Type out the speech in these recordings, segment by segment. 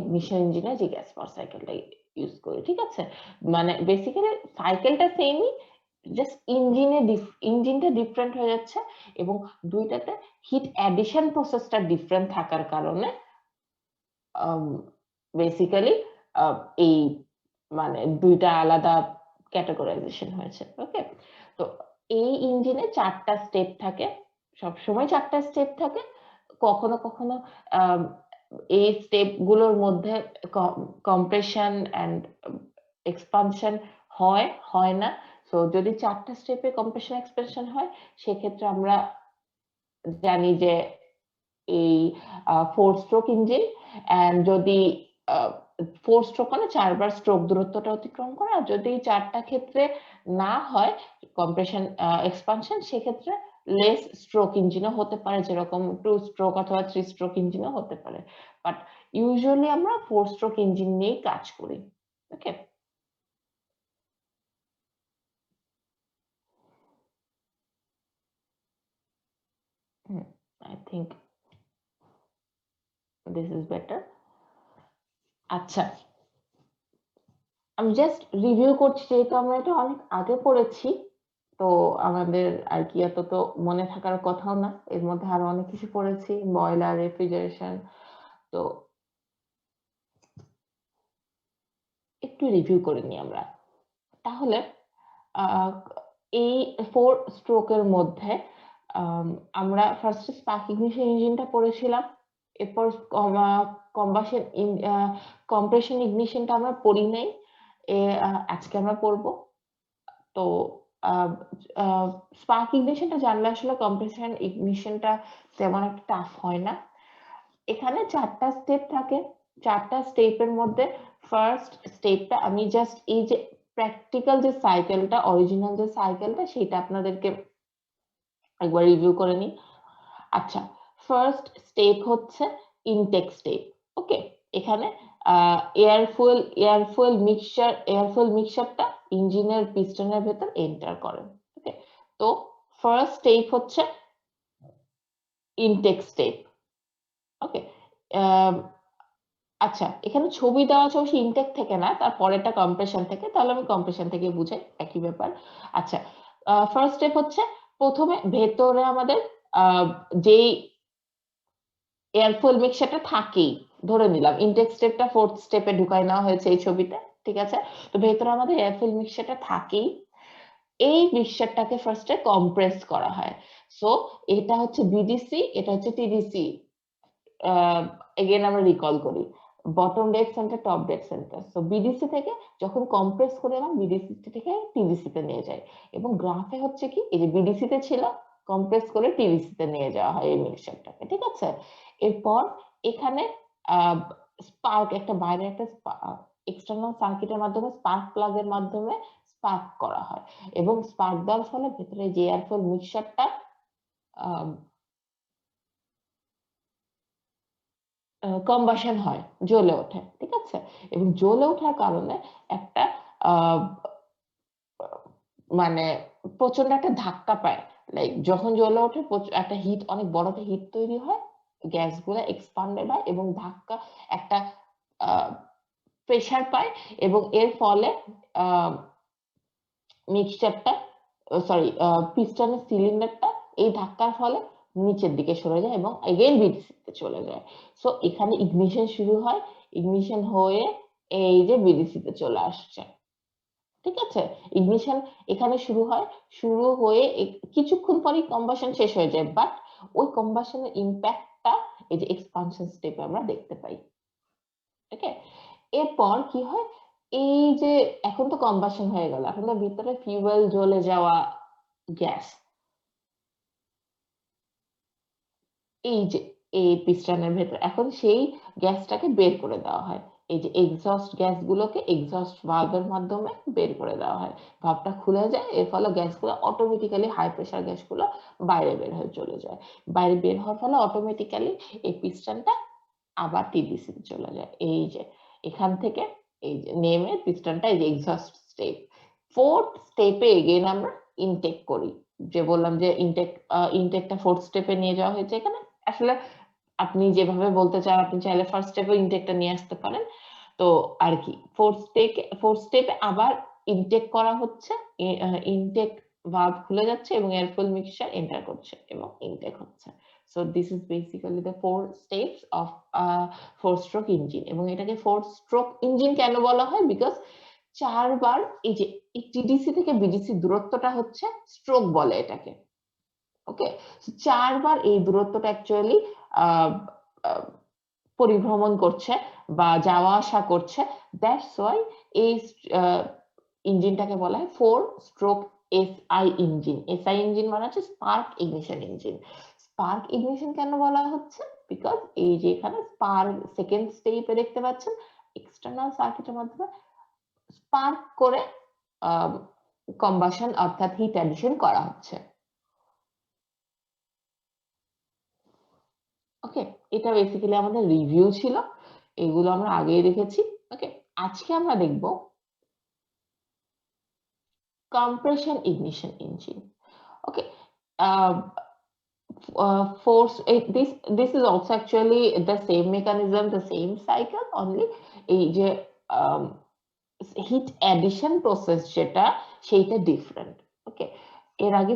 Ignition ইঞ্জিনে যে gas পাওয়ার সাইকেলটা ইউজ করি, ঠিক আছে? মানে বেসিক্যালি সাইকেলটা সেমই, জাস্ট ইঞ্জিনটা ডিফারেন্ট হয়ে যাচ্ছে এবং দুইটাতে হিট অ্যাডিশন প্রসেসটা ডিফারেন্ট থাকার কারণে বেসিক্যালি এই মানে দুইটা আলাদা ক্যাটাগরাইজেশন হয়েছে। ওকে, তো এই ইঞ্জিনে 4টা স্টেপ থাকে, সবসময় 4টা স্টেপ থাকে। কখনো কখনো এই স্টেপ গুলোর মধ্যে কম্প্রেশন এন্ড এক্সপানশন হয় না। সো যদি 4টা স্টেপে কম্প্রেশন এক্সপানশন হয়, সেক্ষেত্রে আমরা জানি যে এই 4 স্ট্রোক ইঞ্জিন। এন্ড যদি 4 স্ট্রোক মানে 4 বার স্ট্রোক দূরত্বটা অতিক্রম করে, আর যদি 4টা ক্ষেত্রে না হয় কম্প্রেশন এক্সপানশন, সেক্ষেত্রে লেস স্ট্রোক ইঞ্জিনও হতে পারে, যেরকম 2 স্ট্রোক অথবা 3 স্ট্রোক ইঞ্জিনও হতে পারে। বাট ইউজুয়ালি আমরা 4 স্ট্রোক ইঞ্জিন নিয়েই কাজ করি। Okay, I think this is better. আচ্ছা, আমি জাস্ট রিভিউ করছি, যেহেতু আমরা এটা অনেক আগে পড়েছি, তো আমাদের আর কি এত তো মনে থাকার কথাও না। এর মধ্যে আরো অনেক কিছু পড়েছি, বয়লার, রেফ্রিজারেশন। তো একটু রিভিউ করে নিই আমরা। তাহলে এই 4 স্ট্রোকের মধ্যে আমরা ফার্স্ট স্পার্ক ইগনিশন ইঞ্জিনটা পড়েছিলাম। এরপর কম্প্রেশন ইগনিশনটা আমরা পড়ি নাই, আজকে আমরা পড়বো। তো স্পার্ক ইগনিশনটা জানলে আসলে কম্প্রেশন ইগনিশনটা তেমন একটা টাফ হয় না। এখানে 4টা স্টেপ থাকে। 4টা স্টেপের মধ্যে ফার্স্ট স্টেপটা আমি জাস্ট এই যে প্র্যাকটিক্যাল যে সাইকেলটা, অরিজিনাল যে সাইকেলটা, সেটা আপনাদেরকে একবার রিভিউ করে নিই। আচ্ছা, ফার্স্ট স্টেপ হচ্ছে ইনটেক স্টেপ। ওকে, এখানে এয়ার ফুয়েল মিক্সচারটা ইঞ্জিনের পিস্টনের ভেতর এন্টার করে। ওকে, তো ফার্স্ট স্টেপ হচ্ছে ইনটেক স্টেপ। ওকে, আচ্ছা, এখানে ছবি দেওয়া আছে অবশ্যই ইনটেক থেকে না, তার পরেরটা কম্প্রেশন থেকে, তাহলে আমি কম্প্রেশন থেকে বুঝাই, একই ব্যাপার। আচ্ছা, ফার্স্ট স্টেপ হচ্ছে প্রথমে ভেতরে আমাদের যেই এয়ার ফুয়েল মিক্সচারটা থাকেই, ধরে নিলাম ইনটেক স্টেপটা 4th স্টেপে ঢুকাই নেওয়া হয়েছে এই ছবিতে, ঠিক আছে? তো ভেতরে আমাদের এয়ার ফুয়েল মিক্সচারটা থাকেই, এই মিক্সচারটাকে ফার্স্টে কম্প্রেস করা হয়। সো এটা হচ্ছে বিডিসি, এটা হচ্ছে টিডিসি। এগেন আমরা রিকল করি, bottom dead centre, top dead centre. So BDC থেকে যখন কম্প্রেস করে আমরা বিডিসি থেকে টিডিসি তে নিয়ে যাই, এবং গ্রাফে হচ্ছে কি, এই যে বিডিসি তে ছিল, কম্প্রেস করে টিডিসি তে নিয়ে যাওয়া হয় এই মিক্সচারটাকে, ঠিক আছে? এরপর এখানে স্পার্ক, একটা বাইরে একটা এক্সটার্নাল সার্কিটের মাধ্যমে, স্পার্ক প্লাগের মাধ্যমে স্পার্ক করা হয়, এবং স্পার্ক দেওয়ার ফলে ভেতরে যে এয়ার ফুয়েল মিক্সচারটা কম্বাশন হয়, জ্বলে ওঠে, ঠিক আছে? এবং জ্বলে ওঠার কারণে একটা মানে প্রচন্ড একটা ধাক্কা পায়। লাইক যখন জ্বলে ওঠে একটা হিট, অনেক বড় একটা হিট তৈরি হয়, গ্যাসগুলো এক্সপান্ডেড হয় এবং ধাক্কা একটা প্রেসার পায়, এবং এর ফলে মিক্সচারটা, সরি, পিস্টনের সিলিন্ডারটা এই ধাক্কার ফলে নিচের দিকে সরে যায় এবং এগেইন বিডিসিতে চলে যায়। সো এখানে ইগনিশন শুরু হয়, ইগনিশন হয়ে এই যে বিডিসিতে চলে আসছে, ঠিক আছে? ইগনিশন এখানে শুরু হয়, শুরু হয়ে কিছুক্ষণ পরেই কম্বাশন শেষ হয়ে যায়, বাট ওই কম্বাশনের ইম্প্যাক্টটা এই যে এক্সপানশন স্টেপে আমরা দেখতে পাই। ওকে, এরপর কি হয়, এই যে এখন তো কম্বাশন হয়ে গেল, এখন তো ভিতরে ফিউয়েল জ্বলে যাওয়া গ্যাস, এই যে এই পিস্টনের ভেতর এখন সেই গ্যাসটাকে বের করে দেওয়া হয়। এই যে এক্সস্ট গ্যাসগুলোকে এক্সস্ট ভালভের মাধ্যমে বের করে দেওয়া হয়, ভালভটা খুলে যায়, এর ফলে গ্যাসগুলো অটোমেটিক্যালি, হাই প্রেসার গ্যাসগুলো বাইরে বের হয়ে চলে যায়। বাইরে বের হওয়ার ফলে অটোমেটিক্যালি এই পিস্টনটা আবার টিডিসি তে চলে যায়। এই যে এখান থেকে এই যে নেমে পিস্টনটা এই যে এক্সস্ট স্টেপ, 4th স্টেপে এগেইন আমরা ইনটেক করি। যে বললাম যে ইনটেকটা 4th স্টেপে নিয়ে যাওয়া হয়েছে, এখানে আসলে আপনি যেভাবে বলতে চান, আপনি চাইলে ফার্স্ট স্টেপে ইনটেকটা নিয়ে আসতে পারেন। তো আর কি ফোর্থ স্টেপে আবার ইনটেক করা হচ্ছে, ইনটেক ভালভ খুলে যাচ্ছে এবং এয়ারফুল মিক্সচার এন্টার করছে এবং ইনটেক হচ্ছে। So this is basically the 4 steps of 4 stroke engine. এবং এটাকে 4 স্ট্রোক ইঞ্জিন কেন বলা হয়? বিকজ 4 বার এই যে টিডিসি থেকে বিডিসি দূরত্বটা হচ্ছে স্ট্রোক বলে এটাকে। ওকে, 4 বার এই দূরত্বটা অ্যাকচুয়ালি পরিভ্রমণ করছে বা যাওয়া আসা করছে। দ্যাটস ওয়াই এই ইঞ্জিনটাকে বলা হয় 4 stroke SI engine. SI engine মানে হচ্ছে spark ignition engine. Spark ignition কেন বলা হচ্ছে? বিকজ এই যে এখানে স্পার্ক সেকেন্ড স্টেপে দেখতে পাচ্ছেন এক্সটার্নাল সার্কিটের মাধ্যমে স্পার্ক করে কম্বাশন অর্থাৎ হিট অ্যাডিশন করা হচ্ছে। ওকে, এটা বেসিক্যালি আমাদের রিভিউ ছিল, এগুলো আমরা আগেই দেখেছি। ওকে, আজকে আমরা দেখব compression ignition engine. Okay, this is also actually the same mechanism, the same cycle, only এই যে হিট অ্যাডিশন প্রসেস যেটা সেইটা ডিফারেন্ট। ওকে, এর আগে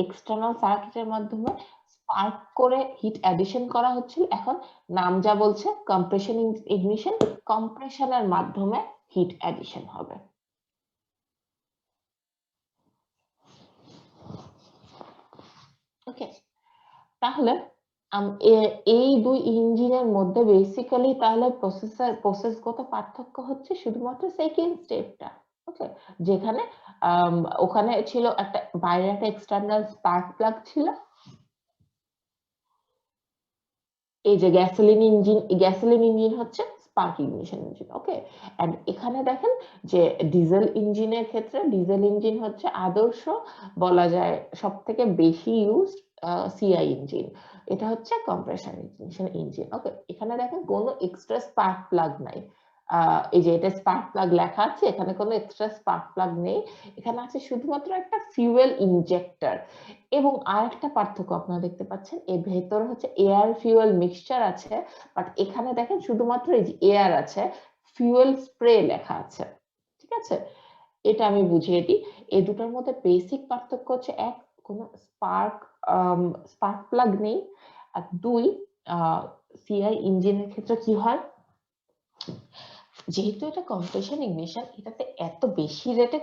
এক্সটার্নাল সার্কিটের মাধ্যমে স্পার্ক করে হিট অ্যাডিশন করা হচ্ছিল, এখন নাম যা বলছে কম্প্রেশন ইগনিশন, কম্প্রেশনের মাধ্যমে হিট অ্যাডিশন হবে। ওকে, তাহলে এই দুই ইঞ্জিনের মধ্যে বেসিক্যালি তাহলে প্রসেসগত পার্থক্য হচ্ছে শুধুমাত্র সেকেন্ড স্টেপটা। ওকে, যেখানে ওখানে ছিল একটা বাইরে একটা এক্সটার্নাল স্পার্ক প্লাগ ছিল, এই যে গ্যাসোলিন ইঞ্জিন হচ্ছে spark ignition engine. Okay, and এখানে দেখেন যে ডিজেল ইঞ্জিনের ক্ষেত্রে ডিজেল ইঞ্জিন হচ্ছে আদর্শ বলা যায় সব থেকে বেশি ইউজড সিআই ইঞ্জিন, এটা হচ্ছে কম্প্রেশন ইঞ্জিন। ওকে, এখানে দেখেন কোনো এক্সট্রা স্পার্ক প্লাগ নাই, এই যে এটা স্পার্ক প্লাগ লেখা আছে, এখানে কোনো এক্সট্রা স্পার্ক প্লাগ নেই, এখানে আছে শুধুমাত্র একটা ফিউয়েল ইনজেক্টর। এবং আরেকটা পার্থক্য আপনারা দেখতে পাচ্ছেন, এর ভেতরে হচ্ছে এয়ার ফিউয়েল মিক্সচার আছে, বাট এখানে দেখেন শুধুমাত্র এই যে এয়ার আছে, ফিউয়েল স্প্রে লেখা আছে। ঠিক আছে, এটা আমি বুঝিয়ে দিই। এই দুটোর মধ্যে বেসিক পার্থক্য হচ্ছে এক, কোনো স্পার্ক প্লাগ নেই, আর দুই সিআই ইঞ্জিনের ক্ষেত্রে কি হয়, যেহেতু এটা কম্প্রেশন ইগনিশন, এটাতে এত বেশি রেটে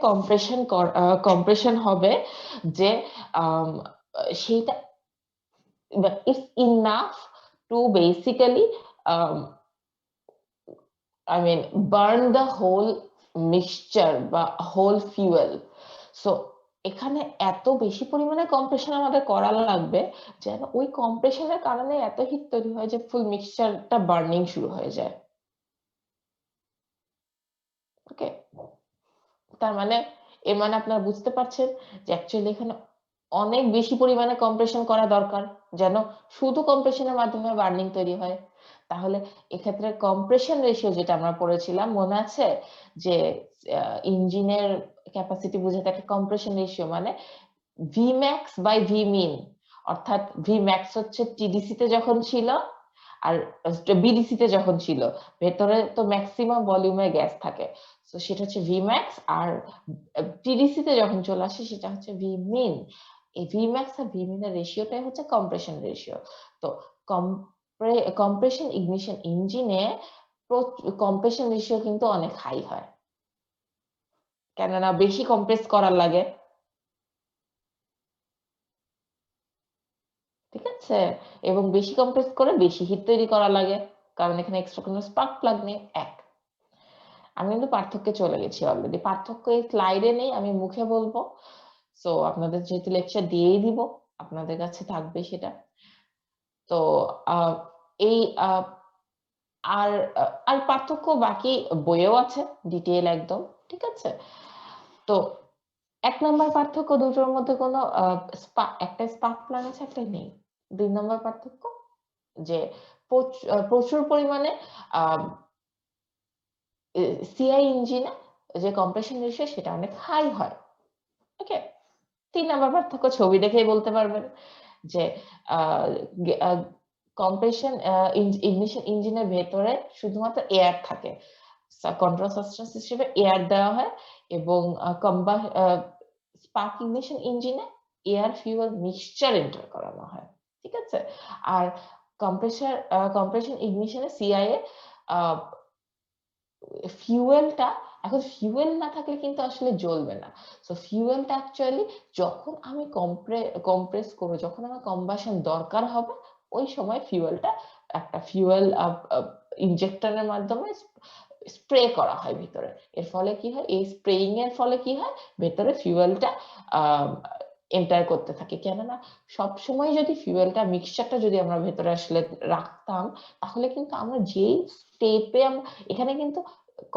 কম্প্রেশন হবে যে সেইটা it's enough to basically I mean burn the whole mixture বা whole fuel. So এখানে এত বেশি পরিমাণে কম্প্রেশন আমাদের করা লাগবে যেন ওই কম্প্রেশনের কারণে এত হিট তৈরি হয় যে ফুল মিক্সচারটা বার্নিং শুরু হয়ে যায়। ওকে, তার মানে এর মানে আপনারা বুঝতে পারছেন যে অ্যাকচুয়ালি এখানে অনেক বেশি পরিমাণে কম্প্রেশন করা দরকার যেন শুধু কম্প্রেশনের মাধ্যমে বার্নিং তৈরি হয়। তাহলে এক্ষেত্রে কম্প্রেশন রেশিও যেটা আমরা পড়েছিলাম মনে আছে, যে ইঞ্জিনের ক্যাপাসিটি বোঝাতে একটা কম্প্রেশন রেশিও মানে Vmax বাই Vmin, অর্থাৎ Vmax হচ্ছে টিডিসি তে যখন ছিল আর বিডিসি তে যখন ছিল, ভেতরে তো ম্যাক্সিমাম ভলিউমে গ্যাস থাকে, তো সেটা হচ্ছে Vmax, আর টিডিসি তে যখন চলে আসে সেটা হচ্ছে Vmin। এই Vmax আর Vmin এর রেশিওটাই হচ্ছে কম্প্রেশন রেশিও। তো কম্প্রেশন ইগনিশন ইঞ্জিনে কম্প্রেশন রেশিও কিন্তু অনেক হাই হয়, কেননা বেশি কম্প্রেস করার লাগে। ঠিক আছে, এবং বেশি কম্প্রেস করে বেশি হিট তৈরি করা লাগে, কারণ এখানে এক্সট্রা কোনো স্পার্ক প্লাগ নেই। এক, আমি কিন্তু পার্থক্যে চলে গেছি অলরেডি, পার্থক্য এই স্লাইডে নেই, আমি মুখে বলবো। সো আপনাদের যেহেতু লেকচার দিয়েই দিব, আপনাদের কাছে থাকবে সেটা। তো এই আর আর পার্থক্য বাকি বইয়েও আছে ডিটেইল একদম। ঠিক আছে, তো 1 নাম্বার পার্থক্য দুটোর মধ্যে কোনো একটা স্পার্ক প্লাগ আছে, একটা নেই। 2 নাম্বার পার্থক্য যে প্রচুর পরিমাণে সিআই ইঞ্জিনে যে কম্প্রেশন রেশিও সেটা অনেক হাই হয়। ওকে, 3 নাম্বার পার্থক্য ছবি দেখেই বলতে পারবেন যে কম্প্রেশন ইগনিশন ইঞ্জিনের ভেতরে শুধুমাত্র এয়ার থাকে, কন্ট্রোল সাবস্টেন্স হিসেবে এয়ার দেওয়া হয়, এবং স্পার্ক ইগনিশন ইঞ্জিনে এয়ার ফিউয়েল মিক্সচার এন্টার করানো হয়, ঠিক আছে। আর কম্প্রেশন ইগনিশনে সিআইএ ফিউয়েলটা, এখন ফিউয়েল না থাকলে কিন্তু আসলে জ্বলবে না। সো ফিউয়েলটা অ্যাকচুয়ালি যখন আমি কম্প্রেস করব, যখন আমার কম্বাশন দরকার হবে, ওই সময় ফিউয়েলটা একটা ফিউয়েল ইনজেক্টরের মাধ্যমে স্প্রে করা হয় ভিতরে। এর ফলে কি হয়, এই স্প্রেইং এর ফলে কি হয়, ভেতরে ফিউয়েলটা এন্টার করতে থাকে। কেননা সবসময় যদি ফিউয়েলটা মিক্সচারটা যদি আমরা ভেতরে আসলে রাখতাম, তাহলে কিন্তু আমরা যেই স্টেপে এখানে কিন্তু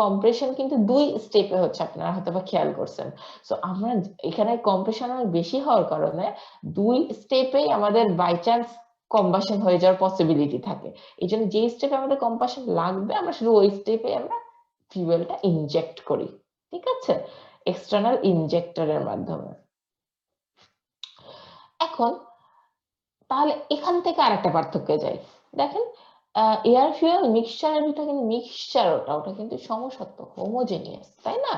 কম্প্রেশন কিন্তু 2 স্টেপে হচ্ছে, আপনারা হয়তো বা খেয়াল করছেন। সো আমরা এখানে কম্প্রেশন অনেক বেশি হওয়ার কারণে 2 স্টেপেই আমাদের বাই চান্স কম্বাশন হয়ে যাওয়ার পসিবিলিটি থাকে। এই জন্য যে স্টেপে আমাদের কম্বাশন লাগবে, আমরা শুধু ওই স্টেপে আমরা ফিউয়েলটা ইনজেক্ট করি, ঠিক আছে, এক্সটার্নাল ইনজেক্টরের মাধ্যমে। এখন তাহলে এখান থেকে আরেকটা পার্থক্য যাই, দেখেন এয়ার ফিউয়েল মিক্সচারের ভিতরে কিন্তু মিক্সচার, ওটা কিন্তু সমসত্ব, হোমোজেনিয়াস, তাই না?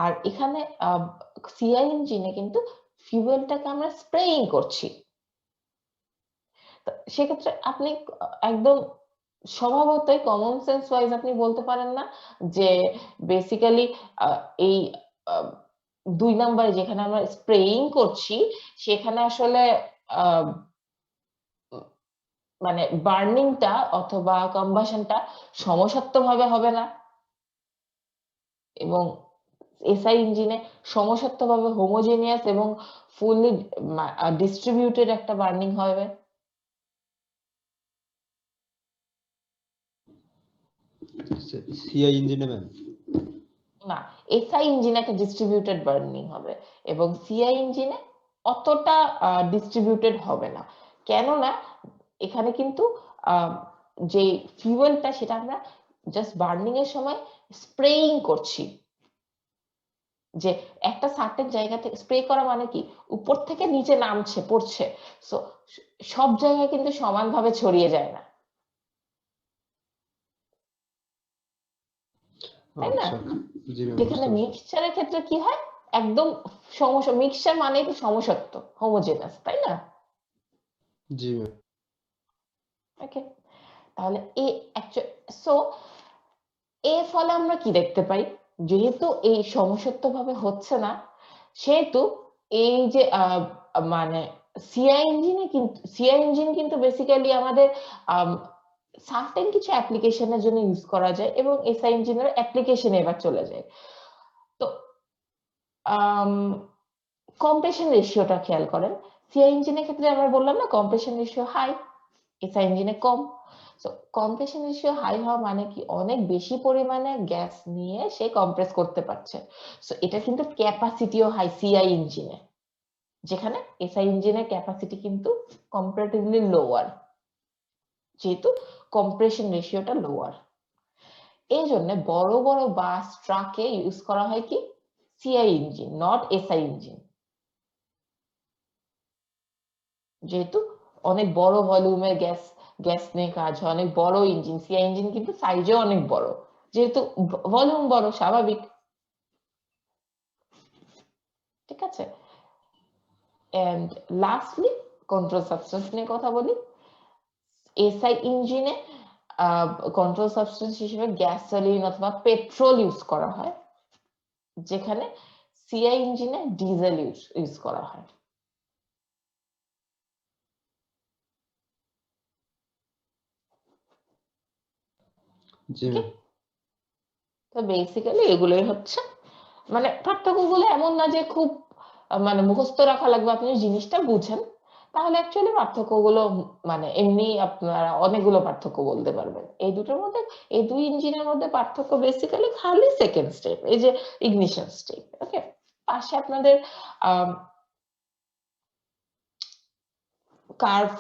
আর এখানে সিআই ইঞ্জিনে কিন্তু ফিউয়েলটাকে আমরা স্প্রেইং করছি। সেক্ষেত্রে আপনি একদম স্বভাবতই কমন সেন্স ওয়াইজ আপনি বলতে পারেন না যে বেসিক্যালি এই 2 নাম্বারে যেখানে আমরা স্প্রেইং করছি, সেখানে আসলে মানে বার্নিংটা অথবা কম্বাশনটা সমসত্বভাবে হবে না, এবং এসআই ইঞ্জিনে সমসত্বভাবে হোমোজেনিয়াস এবং ফুললি ডিস্ট্রিবিউটেড একটা বার্নিং হবে। সিআই ইঞ্জিনে ম্যাম না, এসআই ইঞ্জিনে একটা ডিস্ট্রিবিউটেড বার্নিং হবে, এবং সিআই ইঞ্জিনে অতটা ডিস্ট্রিবিউটেড হবে না। কেননা এখানে কিন্তু যে ফিউয়েলটা সেটা আমরা জাস্ট বার্নিং এর সময় স্প্রেইং করছি, যে একটা সার্টেন জায়গা থেকে স্প্রে করা মানে কি, উপর থেকে নিচে নামছে, পড়ছে। সো সব জায়গায় কিন্তু সমানভাবে ছড়িয়ে যায় না, তাই না? যেখানে মিক্সচারের ক্ষেত্রে কি হয়, একদম মিক্সচার মানে তো সমসত্ব, হোমোজেনাস, তাই না? জি ম্যাম। ওকে, তাহলে সো এর ফলে আমরা কি দেখতে পাই, যেহেতু এই সমসত্বভাবে হচ্ছে না, সেহেতু এই যে মানে সিআই ইঞ্জিন কিন্তু বেসিক্যালি আমাদের সার্টেন কিছু অ্যাপ্লিকেশনের জন্য ইউজ করা যায়, এবং এসআই ইঞ্জিনের অ্যাপ্লিকেশনে এবার চলে যায়। তো কম্প্রেশন রেশিওটা খেয়াল করেন, সিআই ইঞ্জিনের ক্ষেত্রে আমরা বললাম না কম্প্রেশন রেশিও হাই, এসআই ইঞ্জিনে কম। সো কম্প্রেশন রেশিও হাই হওয়া মানে কি, অনেক বেশি পরিমাণে গ্যাস নিয়ে সে কম্প্রেস করতে পারছে। সো এটা কিন্তু ক্যাপাসিটিও হাই সিআই ইঞ্জিনে, যেখানে এসআই ইঞ্জিনের ক্যাপাসিটি কিন্তু কম্পারেটিভলি লোয়ার, যেহেতু কম্প্রেশন রেশিওটা লোয়ার। এই জন্য বড় বড় বাস ট্রাকে ইউজ করা হয় কি, CI engine, not SI engine, যেহেতু অনেক বড় ভলিউমের গ্যাস নিয়ে কাজ হয়, অনেক বড় ইঞ্জিন। সিআই ইঞ্জিন কিন্তু সাইজেও অনেক বড়, যেহেতু ভলিউম বড়, স্বাভাবিক, ঠিক আছে। এন্ড লাস্টলি কন্ট্রোল সাবস্টেন্স নিয়ে কথা বলি। এসআই ইঞ্জিনে কন্ট্রোল সাবস্টেন্স হিসেবে গ্যাসোলিন অথবা পেট্রোল ইউজ করা হয়, যেখানে সিআই ইঞ্জিনে ডিজেল ইউজ করা হয়। তো বেসিক্যালি এগুলোই হচ্ছে মানে পার্থক্যগুলো। এমন না যে খুব মানে মুখস্থ রাখা লাগবে, আপনি জিনিসটা বুঝেন তাহলে অ্যাকচুয়ালি পার্থক্যগুলো মানে এমনি আপনারা অনেকগুলো পার্থক্য বলতে পারবেন। এই দুটোর মধ্যে, এই দুই ইঞ্জিনের মধ্যে পার্থক্য বেসিক্যালি খালি সেকেন্ড স্টেপ, এই যে ইগনিশন স্টেপ। ওকে, পাশে আপনাদের কার্ভ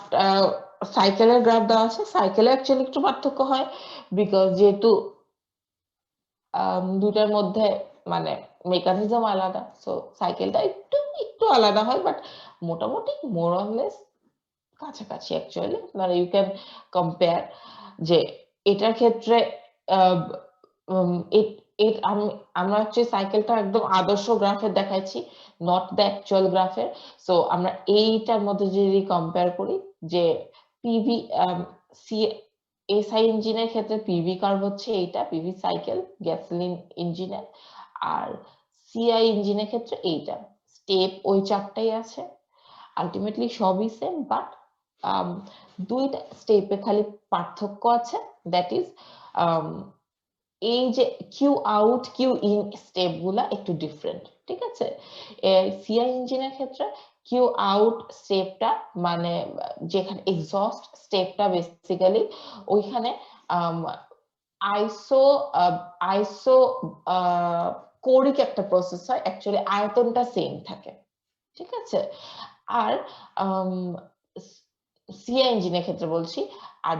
সাইকেলের গ্রাফ দেওয়া আছে। সাইকেলে অ্যাকচুয়ালি একটু পার্থক্য হয়, বিকজ যেহেতু দুটার মধ্যে মানে মেকানিজম আলাদা, সো সাইকেলটা একটু একটু আলাদা হয়, বাট মোটামুটি মোর অর লেস কাছাকাছি অ্যাকচুয়ালি, মানে ইউ ক্যান কম্পেয়ার যে এটার ক্ষেত্রে আহ, উম, এ- আমরা হচ্ছে সাইকেলটা একদম আদর্শ গ্রাফে দেখাইছি, নট দ্য অ্যাকচুয়াল গ্রাফের। সো আমরা এইটার মধ্যে যদি কম্পেয়ার করি যে পিভি সি এসআই ইঞ্জিনের ক্ষেত্রে পিভি কার্ভ হচ্ছে এইটা, পিভি সাইকেল গ্যাসোলিন ইঞ্জিনের, আর সিআই ইঞ্জিনের ক্ষেত্রে এইটা স্টেপ ওই চারটাই আছে, আলটিমেটলি সবই সেম, বাট দুইটা স্টেপে খালি পার্থক্য আছে, দ্যাট ইজ এই যে Q out Q in step গুলা একটু ডিফারেন্ট, ঠিক আছে। সিআই ইঞ্জিনের ক্ষেত্রে কিউ আউট স্টেপটা মানে যেখানে এক্সস্ট স্টেপটা বেসিক্যালি ওইখানে আইসো আইসো কোরিক একটা প্রসেস হয়, অ্যাকচুয়ালি আয়তনটা সেম থাকে, ঠিক আছে। আর সিআই ইঞ্জিনের ক্ষেত্রে বলছি, আর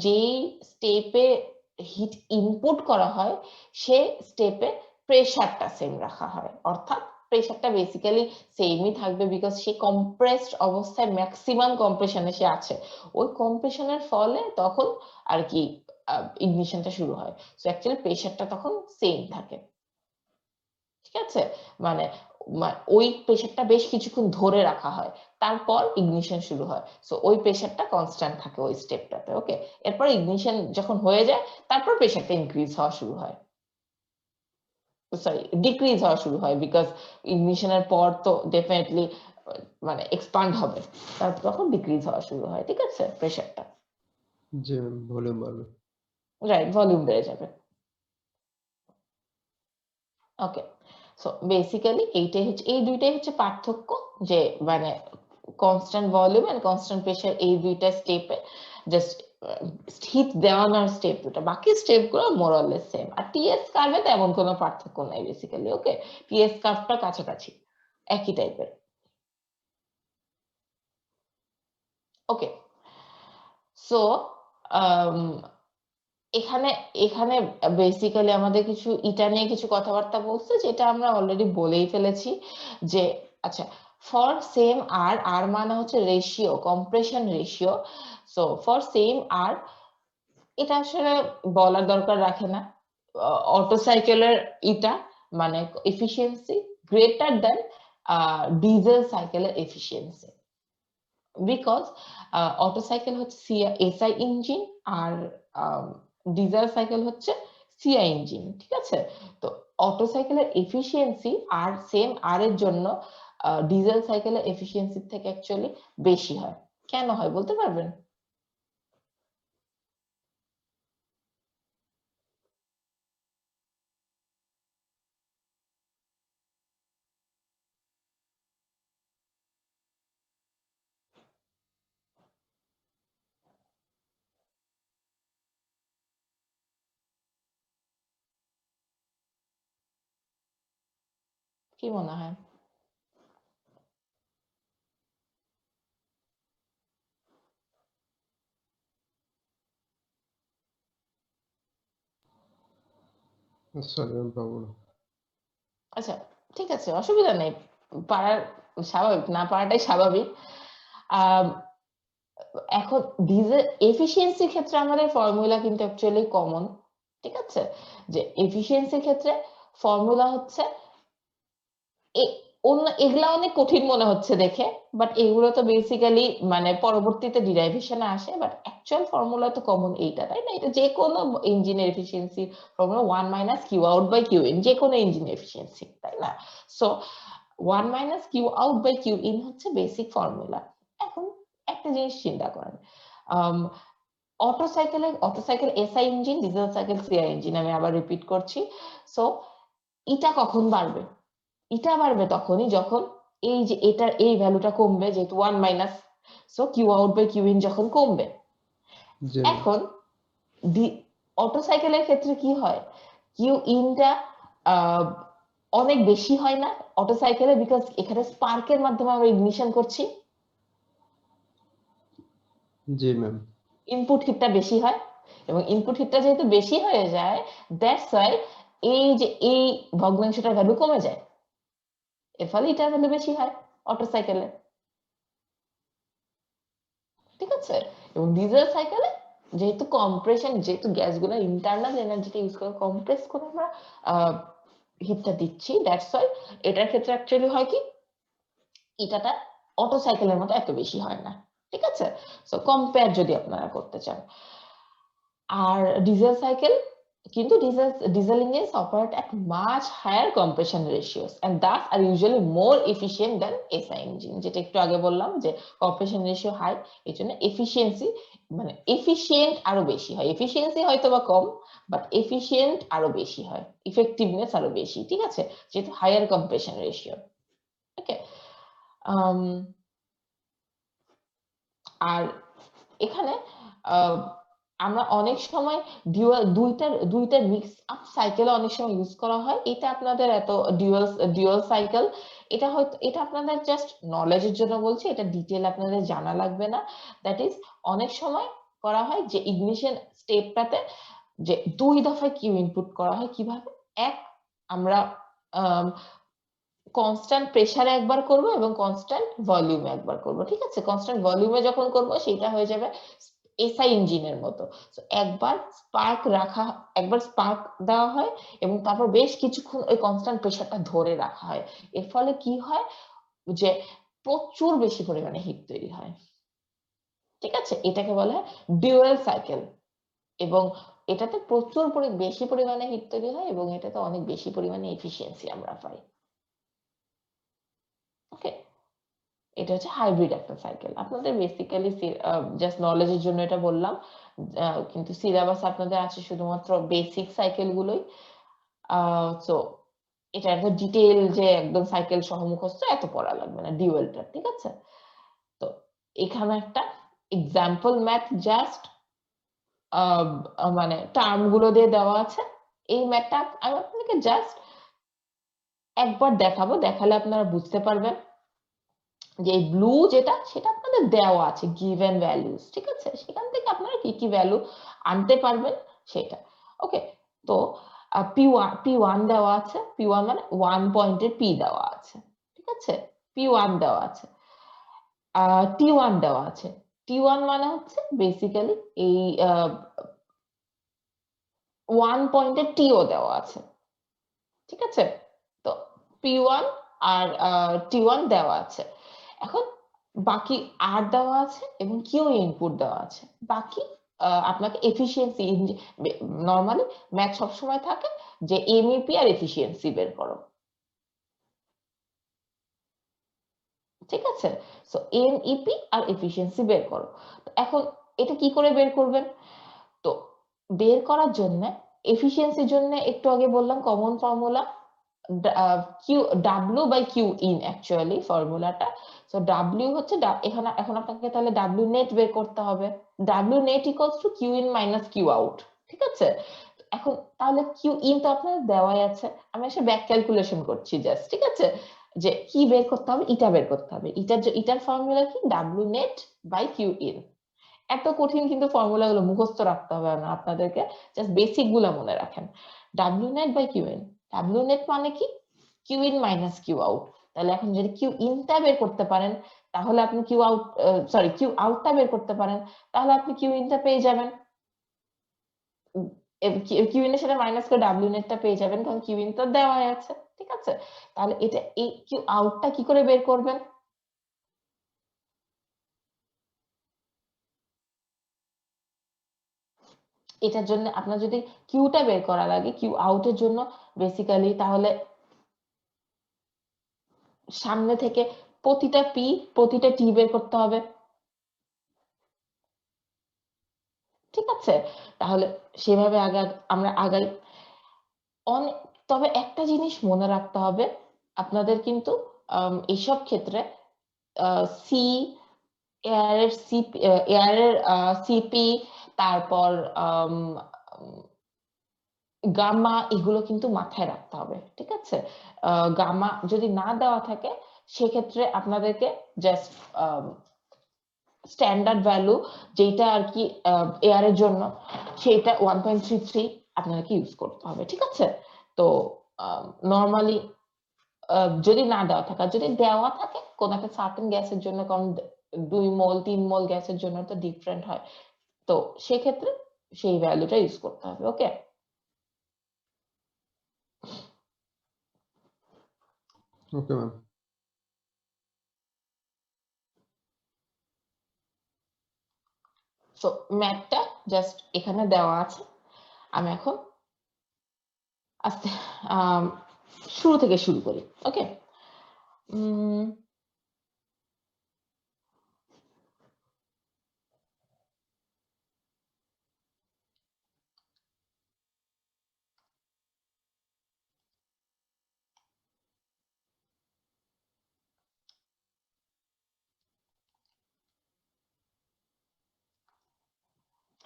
যেই স্টেপে হিট ইনপুট করা হয় সে স্টেপে প্রেসারটা সেম রাখা হয়, অর্থাৎ প্রেসারটা বেসিক্যালি সেমই থাকবে, বিকজ সে কম্প্রেসড অবস্থায় ম্যাক্সিমাম কম্প্রেশনে সে আছে, ওই কম্প্রেশনের ফলে তখন আর কি ইগনিশনটা শুরু হয়। সো অ্যাকচুয়ালি প্রেসারটা তখন সেম থাকে, ঠিক আছে। মানে ওই প্রেসারটা বেশ কিছুক্ষণ ধরে রাখা হয়, তারপর ইগনিশন শুরু হয়। সো ওই প্রেসারটা কনস্ট্যান্ট থাকে ওই স্টেপটাতে, ওকে। এরপর ইগনিশন যখন হয়ে যায় তারপর প্রেসারটা ইনক্রিজ হওয়া শুরু হয়, সরি ডিক্রিজ হওয়া শুরু হয়, বিকজ ইগনিশনের পর তো ডেফিনেটলি মানে এক্সপান্ড হবে, তারপর তখন ডিক্রিজ হওয়া শুরু হয়, ঠিক আছে, প্রেসারটা। জি ম্যাম, ভলিউম বাড়বে। রাইট, ভলিউম বেড়ে যাবে। ওকে, সো বেসিক্যালি এইটাই হচ্ছে, এই দুইটাই হচ্ছে পার্থক্য, যে মানে constant volume and constant pressure এই দুইটা স্টেপে জাস্ট হিট দেওয়ান আর স্টেপ দুটো, বাকি স্টেপ গুলো মোরলেস সেম। আর টিএস কার্ভে তেমন কোনো পার্থক্য নাই বেসিক্যালি, ওকে। টিএস কার্ভটা কাছাকাছি একই টাইপের, ওকে। সো এখানে এখানে বেসিক্যালি আমাদের কিছু ইটা নিয়ে কিছু কথাবার্তা বলছে, যেটা আমরা অলরেডি বলেই ফেলেছি, যে আচ্ছা ফর সেম আর, আর মানে হচ্ছে ratio, compression ratio. So for same R, এটা আসলে বলার দরকার রাখে না, অটো সাইকেলের ইটা মানে এফিসিয়েন্সি গ্রেটার দেন ডিজেল সাইকেলের এফিসিয়েন্সি, বিকজ অটো সাইকেল হচ্ছে এসআই ইঞ্জিন, আর ডিজেল সাইকেল হচ্ছে সিআই ইঞ্জিন, ঠিক আছে। তো অটো সাইকেলের এফিসিয়েন্সি আর সেম আর এর জন্য ডিজেল সাইকেলের এফিসিয়েন্সির থেকে অ্যাকচুয়ালি বেশি হয়। কেন হয় বলতে পারবেন? কি মনে হয়? সরি ম্যাম, পাবো না। আচ্ছা, ঠিক আছে, অসুবিধা নেই, পারার স্বাভাবিক, না পারাটাই স্বাভাবিক। আহ এখন ডিজেল এফিসিয়েন্সির ক্ষেত্রে আমাদের ফর্মুলা কিন্তু অ্যাকচুয়ালি কমন, ঠিক আছে। যে এফিসিয়েন্সির ক্ষেত্রে ফর্মুলা হচ্ছে অন্য, এগুলা অনেক কঠিন মনে হচ্ছে দেখে, বাট এগুলো তো বেসিক্যালি মানে পরবর্তীতে ডিরাইভেশনে আসে, বাট অ্যাকচুয়াল ফর্মুলা তো কমন এইটা, তাই না? এটা যে কোনো ইঞ্জিনের efficiency formula, one minus Q out by Q in, যে কোনো ইঞ্জিন এফিসিয়েন্সি, তাই না? So one minus Q out by Q in হচ্ছে বেসিক ফর্মুলা। এখন একটা জিনিস চিন্তা করেন, Otto cycle SI engine, diesel cycle CI engine, আমি আবার রিপিট করছি। সো এটা কখন বাড়বে? এটা বাড়বে তখনই যখন এই যে এটার এই ভ্যালুটা কমবে, যেহেতু one minus, so Q out by Q in যখন কমবে। জি ম্যাম। এখন অটো সাইকেলের ক্ষেত্রে কি হয়, কিউ ইনটা অনেক বেশি হয় না অটো সাইকেলে, বিকজ এখানে স্পার্কের মাধ্যমে আমরা ইগনিশন করছি, জি ম্যাম। ইনপুট হিটটা বেশি হয়, এবং ইনপুট হিটটা যেহেতু বেশি হয়ে যায়, দ্যাটস ওয়াই এই যে এই ভগ্নাংশটার ভ্যালু কমে যায়, এর ফলে এটার ভ্যালু বেশি হয় অটো সাইকেলে। ঠিক আছে। এবং ডিজেল সাইকেলে যেহেতু কম্প্রেশন, যেহেতু গ্যাসগুলো ইন্টারনাল এনার্জিটা ইউজ করে কম্প্রেস করে আমরা হিটটা দিচ্ছি, দ্যাটস ওয়াই এটার ক্ষেত্রে অ্যাকচুয়ালি হয় কি এটাটা অটো সাইকেলের মতো এত বেশি হয় না, ঠিক আছে। সো কম্পেয়ার যদি আপনারা করতে চান, আর ডিজেল সাইকেল কিন্তু diesel engines operate at much higher compression ratios and thus are usually more efficient than SI engine, যেটা একটু আগে বললাম যে compression ratio হাই, এই জন্য এফিসিয়েন্সি মানে এফিশিয়েন্ট আরো বেশি হয়। এফিসিয়েন্সি হয়তো বা কম, বাট এফিশিয়েন্ট আরো বেশি হয়, ইফেক্টিভনেস আরো বেশি, ঠিক আছে, যেহেতু হায়ার কম্প্রেশন রেশিও। ওকে, আর এখানে আমরা অনেক সময় দুইটার মিক্স আপ সাইকেল অনেক সময় ইউজ করা হয়। এটা আপনাদের এত ডুয়াল সাইকেল, এটা হয়তো এটা আপনাদের জাস্ট নলেজের জন্য বলছি, এটা ডিটেল আপনাদের জানা লাগবে না। দ্যাট ইজ অনেক সময় করা হয় যে ইগনিশন স্টেপটাতে যে 2 দফায় কিউ ইনপুট করা হয়। কিভাবে? এক, আমরা কনস্ট্যান্ট প্রেসারে একবার করব এবং কনস্ট্যান্ট ভলিউমে একবার করব, ঠিক আছে। কনস্ট্যান্ট ভলিউমে যখন করব সেটা হয়ে যাবে এসআই ইঞ্জিনের মতো। সো একবার স্পার্ক দেওয়া হয় এবং তারপর বেশ কিছুক্ষণ ওই কনস্ট্যান্ট প্রেসারটা ধরে রাখা হয়। এর ফলে কি হয় যে প্রচুর বেশি পরিমাণে হিট তৈরি হয়, ঠিক আছে। এটাকে বলা হয় ডুয়াল সাইকেল এবং এটাতে প্রচুর বেশি পরিমাণে হিট তৈরি হয় এবং এটাতে অনেক বেশি পরিমাণে এফিসিয়েন্সি আমরা পাই। ওকে, এটা হচ্ছে হাইব্রিড একটা সাইকেল। আপনাদের বেসিক্যালি জাস্ট নলেজের জন্য এটা বললাম, কিন্তু সিলেবাস আপনাদের আছে শুধুমাত্র বেসিক সাইকেল গুলোই। সো এটা এত ডিটেইল যে একদম সাইকেল সহ মুখস্থ এত পড়া লাগবে না ডিউয়েলটা, ঠিক আছে। তো এখানে একটা এক্সাম্পল ম্যাথ জাস্ট মানে টার্ম গুলো দিয়ে দেওয়া আছে। এই ম্যাথটা আমি আপনাদেরকে জাস্ট একবার দেখাবো, দেখালে আপনারা বুঝতে পারবেন যে ব্লু যেটা সেটা আপনাদের দেওয়া আছে গিভেন ভ্যালুস, ঠিক আছে। সেখান থেকে আপনারা কি কি ভ্যালু আনতে পারবেন সেটা। ওকে, তো P1 দেওয়া আছে, P1 মানে 1 পয়েন্টের P দেওয়া আছে, ঠিক আছে। P1 দেওয়া আছে, T1 দেওয়া আছে। T1 মানে হচ্ছে বেসিক্যালি এই 1 পয়েন্টের টিও দেওয়া আছে, ঠিক আছে। তো P1 আর T1 দেওয়া আছে। এখন বাকি আর দেওয়া আছে এবং কিউ ইনপুট দেওয়া আছে। বাকি আপনাকে এফিসিয়েন্সি, নরমালি ম্যাথ সবসময় থাকে যে এমইপি আর এফিসিয়েন্সি বের করো, ঠিক আছে। সো এমইপি আর এফিসিয়েন্সি বের করো। এখন এটা কি করে বের করবেন? তো বের করার জন্য এফিসিয়েন্সির জন্য একটু আগে বললাম common formula W by Q in, actually ফর্মুলাটা। সো W হচ্ছে এখন আপনাকে তাহলে W নেট বের করতে হবে। W net equals to Q in minus Q out, ঠিক আছে। এখন তাহলে কিউ ইন তো আপনার দেওয়াই আছে, আমি এসে ব্যাক ক্যালকুলেশন করছি জাস্ট, ঠিক আছে, যে কি বের করতে হবে, ইটা বের করতে হবে। ইটার ফর্মুলা কি? W net by Q in. এত কঠিন কিন্তু ফর্মুলা গুলো মুখস্থ রাখতে হবে না আপনাদেরকে, জাস্ট বেসিক গুলো মনে রাখেন। W net by Q in, W net মানে কি? Q in minus Q out. তাহলে এখন যদি কিউ ইনটা বের করতে পারেন তাহলে আপনি কিউ আউটটা বের করতে পারেন, তাহলে আপনি কিউ ইনটা পেয়ে যাবেন। কিউ ইন এর সাথে মাইনাস করে W নেটটা পেয়ে যাবেন, কারণ কিউ ইন তো দেওয়াই আছে, ঠিক আছে। তাহলে এটা এই কিউ আউটটা কি করে বের করবেন? এটার জন্য আপনার যদি কিউটা বের করা লাগে, কিউ আউটের জন্য বেসিক্যালি তাহলে সামনে থেকে প্রতিটা টি বের করতে হবে, ঠিক আছে। তাহলে সেভাবে আমরা আগাই অনেক। তবে একটা জিনিস মনে রাখতে হবে আপনাদের কিন্তু এইসব ক্ষেত্রে সি এয়ারের সিপি, তারপর গামা, এগুলো কিন্তু মাথায় রাখতে হবে, ঠিক আছে। গামা যদি না দেওয়া থাকে সেক্ষেত্রে আপনাদেরকে জাস্ট স্ট্যান্ডার্ড ভ্যালু যেটা আর কি এয়ারের জন্য সেটা 1.33 আপনাদেরকে ইউজ করতে হবে, ঠিক আছে। তো নর্মালি যদি না দেওয়া থাকে, যদি দেওয়া থাকে কোন একটা সার্টেন গ্যাসের জন্য, কারণ 2 মোল 3 মোল গ্যাসের জন্য তো ডিফারেন্ট হয়, তো সেক্ষেত্রে সেই ভ্যালুটা ইউজ করতে হবে। ওকে, ওকে ম্যাম। সো ম্যাথটা জাস্ট এখানে দেওয়া আছে, আমি এখন আস্তে শুরু থেকে শুরু করি। ওকে,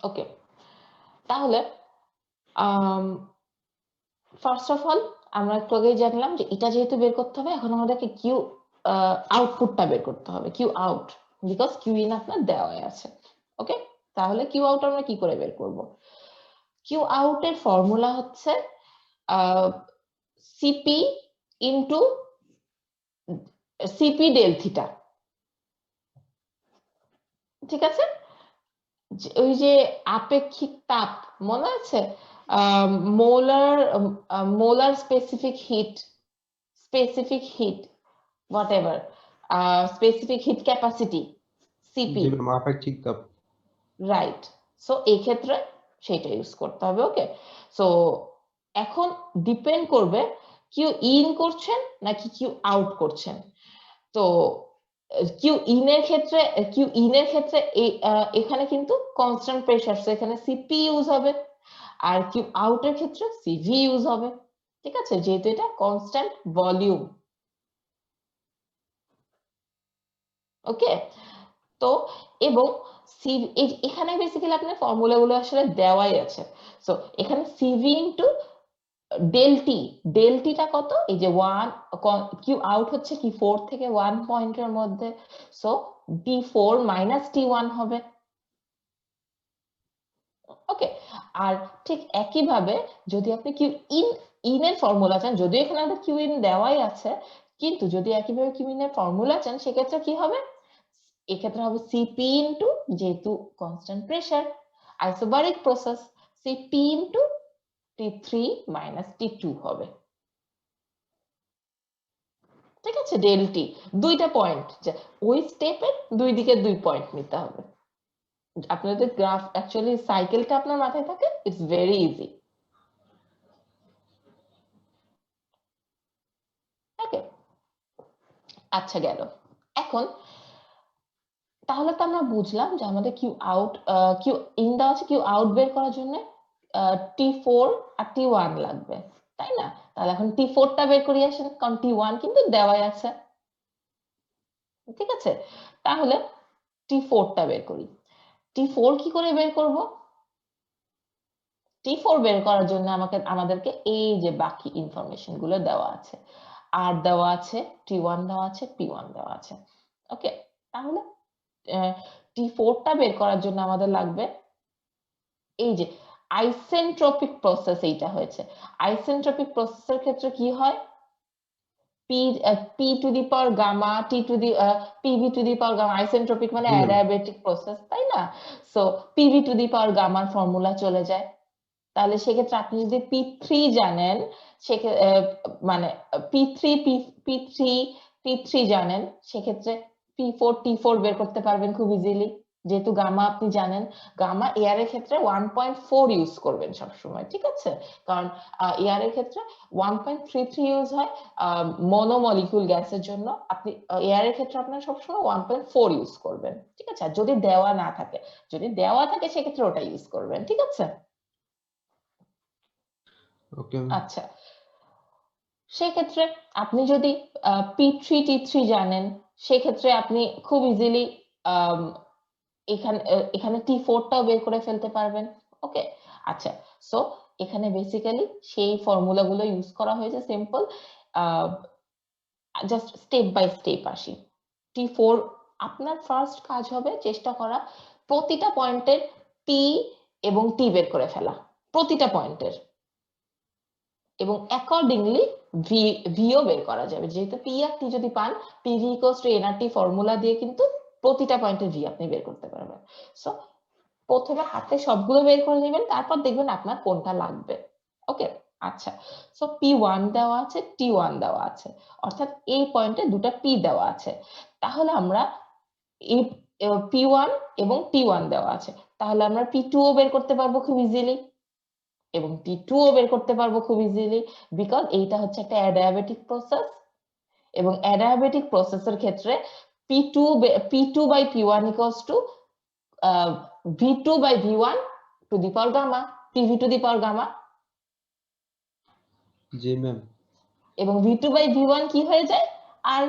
ওকে, তাহলে ফার্স্ট অফ অল আমরা একটু আগেই জানলাম যে এটা যেহেতু বের করতে হবে, এখন আমাদেরকে কিউ আউটপুটটা বের করতে হবে, Q out, because Q in আপনার দেওয়াই আছে। ওকে, তাহলে কিউ আউট আমরা কি করে বের করব? কিউ আউটের ফর্মুলা হচ্ছে CP into CP del theta, ঠিক আছে? ওই যে আপেক্ষিক তাপ মনে আছে, molar molar specific heat, whatever, specific heat capacity, CP, জি ম্যাম, আপেক্ষিক তাপ। রাইট। সো এই ক্ষেত্রে সেটা ইউজ করতে হবে। ওকে, সো এখন ডিপেন্ড করবে কিউ ইন করছেন নাকি কিউ আউট করছেন। তো কিউ ইনের ক্ষেত্রে এখানে কিন্তু কনস্ট্যান্ট প্রেসার, এখানে সিপি ইউজ হবে, আর কিউ আউটের ক্ষেত্রে সিভি ইউজ হবে, ঠিক আছে, যেহেতু এটা কনস্ট্যান্ট ভলিউম। ওকে, তো এবং এখানে বেসিক্যালি আপনার ফর্মুলা গুলো আসলে দেওয়াই আছে। সো এখানে সিভি ইন্টু ডেলটিটা কত, এই যে 1, কিউ আউট হচ্ছে কি 4 থেকে 1 পয়েন্টের মধ্যে, সো D4 মাইনাস T1 হবে। ওকে, আর ঠিক একইভাবে যদি আপনি কিউ ইনের ফর্মুলা চান, যদিও এখানে আমাদের কিউ ইন দেওয়াই আছে, কিন্তু যদি একইভাবে কিউ ইনের ফর্মুলা চান সেক্ষেত্রে কি হবে, এক্ষেত্রে হবে সিপি ইন্টু, যেহেতু constant pressure isobaric process, CP into T3 minus T2 হবে, ঠিক আছে, ডেলটি দুইটা পয়েন্ট, ওই স্টেপের দুই দিকে 2 পয়েন্ট নিতে হবে। আপনাদের গ্রাফ অ্যাকচুয়ালি সাইকেলটা আপনার মাথায় থাকে, ইটস ভেরি ইজি। ওকে, আচ্ছা গেল। এখন তাহলে তো আমরা বুঝলাম যে আমাদের কিউ ইন দেওয়া আছে, কিউ আউট বের করার জন্য T4 আর T1 লাগবে, তাই না? তাহলে এখন T4টা বের করি আসেন, কারণ T1 কিন্তু দেওয়াই আছে, ঠিক আছে? তাহলে T4টা বের করি। T4 কি করে বের করব? T4 বের করার জন্য আমাদেরকে এই যে বাকি ইনফরমেশন গুলো দেওয়া আছে, আর দেওয়া আছে, T1 দেওয়া আছে, P1 দেওয়া আছে। ওকে, তাহলে T4টা বের করার জন্য আমাদের লাগবে এই যে আইসেন্ট্রপিক প্রসেস, এইটা হয়েছে। আইসেন্ট্রপিক প্রসেসের ক্ষেত্রে কি হয়, P to the power gamma, PV to the power gamma, isentropic মানে জি ম্যাম। অ্যাডিয়াবেটিক প্রসেস, তাই না? So PV to the power গামার ফর্মুলা চলে যায়। তাহলে সেক্ষেত্রে আপনি যদি P3 জানেন, মানে P3 জানেন, সেক্ষেত্রে P4 T4 বের করতে পারবেন খুব ইজিলি, যেহেতু গামা আপনি জানেন। গামা এয়ারের ক্ষেত্রে 1.4 ইউজ করবেন সবসময়, ঠিক আছে, কারণ এয়ারের ক্ষেত্রে 1.33 ইউজ হয় মনোমলিকুল গ্যাসের জন্য। আপনি এয়ারের ক্ষেত্রে আপনার সবসময় 1.4 ইউজ করবেন, ঠিক আছে। আর যদি দেওয়া না থাকে, যদি দেওয়া থাকে সেক্ষেত্রে ওটা ইউজ করবেন, ঠিক আছে। ওকে। আচ্ছা, সেক্ষেত্রে আপনি যদি P3 T3 জানেন, সেক্ষেত্রে আপনি খুব ইজিলি এখানে T4টাও বের করে ফেলতে পারবেন। ওকে, আচ্ছা, সো এখানে বেসিক্যালি সেই ফর্মুলা গুলো ইউজ করা হয়েছে, simple. Just step by step আসি। T4, আপনার ফার্স্ট কাজ হবে চেষ্টা করা প্রতিটা পয়েন্টের P এবং T বের করে ফেলা, প্রতিটা পয়েন্টের, এবং অ্যাকর্ডিংলি ভিও বের করা যাবে, যেহেতু পি আর টি যদি পান, PV equals to nRT formula দিয়ে কিন্তু প্রতিটা পয়েন্টে ভি আপনি বের করতে পারবেন। সো প্রথমে হাতে সবগুলো বের করে নেবেন, তারপর দেখবেন আপনার কোনটা লাগবে। ওকে, আচ্ছা। সো P1 দেওয়া আছে, T1 দেওয়া আছে, অর্থাৎ এই পয়েন্টে দুটো P দেওয়া আছে। তাহলে আমরা এই P1 এবং T1 দেওয়া আছে, তাহলে আমরা P2 ও বের করতে পারবো খুব ইজিলি এবং T2 ও বের করতে পারবো খুব ইজিলি, বিকজ এইটা হচ্ছে একটা অ্যাডিয়াবেটিক প্রসেস এবং অ্যাডিয়াবেটিক প্রসেসের ক্ষেত্রে P2 by P1 equals to V2 by V1 to the power gamma, PV to the power gamma, G ma'am. এবং V2 by V1 কি হয়ে যায়? আর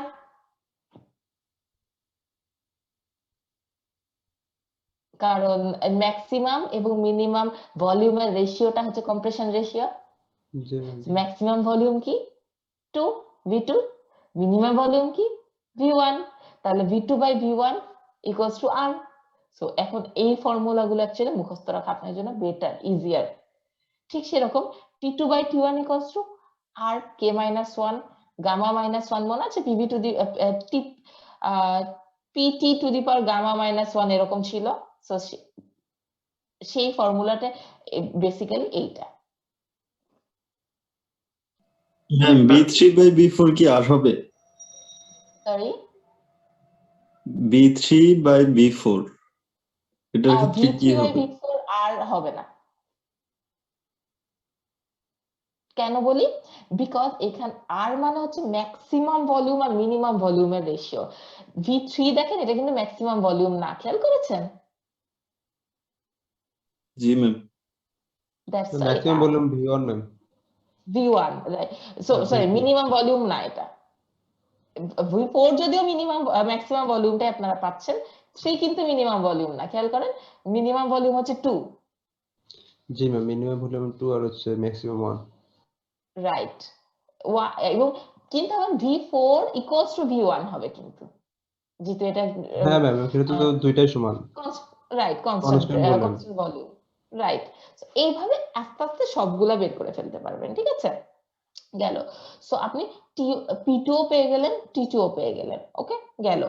কারণ ম্যাক্সিমাম এবং মিনিমাম ভলিউমের রেশিওটা হচ্ছে কম্প্রেশন রেশিও। জি ম্যাম। ম্যাক্সিমাম ভলিউম কি 2 V2, মিনিমাম ভলিউম কি V1, তাহলে V2 by V1 equals to R. So এখন এই ফর্মুলাগুলো অ্যাকচুয়ালি মুখস্থ রাখা আপনার জন্য বেটার, ইজিয়ার। ঠিক সেরকম T2 by T1 equals to R K minus 1 gamma minus 1, মনে আছে PV to the PT to the power gamma minus 1 এরকম ছিল। সো সেই ফর্মুলাটা বেসিক্যালি এইটা। ম্যাম B3 বাই B4 কি আর হবে? সরি, B3 বাই B4 এটার ক্ষেত্রে V3 কি by হবে? V4 আর হবে না। কেন বলি? বিকজ এখানে আর মানে হচ্ছে ম্যাক্সিমাম ভলিউম আর মিনিমাম ভলিউমের রেশিও। V3 দেখেন এটা কিন্তু ম্যাক্সিমাম ভলিউম না, খেয়াল করেছেন? জি ma'am. That's maximum volume V1 ma'am. V1, sorry, V4 minimum volume না এটা। V4 যদিও মিনিমাম ম্যাক্সিমাম ভলিউমটাই আপনারা পাচ্ছেন, 3 কিন্তু মিনিমাম ভলিউম না, খেয়াল করেন মিনিমাম ভলিউম হচ্ছে 2। জি ম্যাম, মিনিমাম ভলিউম 2 আর হচ্ছে ম্যাক্সিমাম 1। রাইট, এবং কিন্তু আমার V4 ইকুয়ালস টু V1 হবে কিন্তু, যেহেতু এটা হ্যাঁ ম্যাম, এখানে তো দুইটাই সমান। Right, constant volume, right. এইভাবে আস্তে আস্তে সবগুলা বের করে ফেলতে পারবেন, ঠিক আছে? গেল। সো আপনি P2 ও পেয়ে গেলেন, T2 ও পেয়ে গেলেন, ওকে গেল।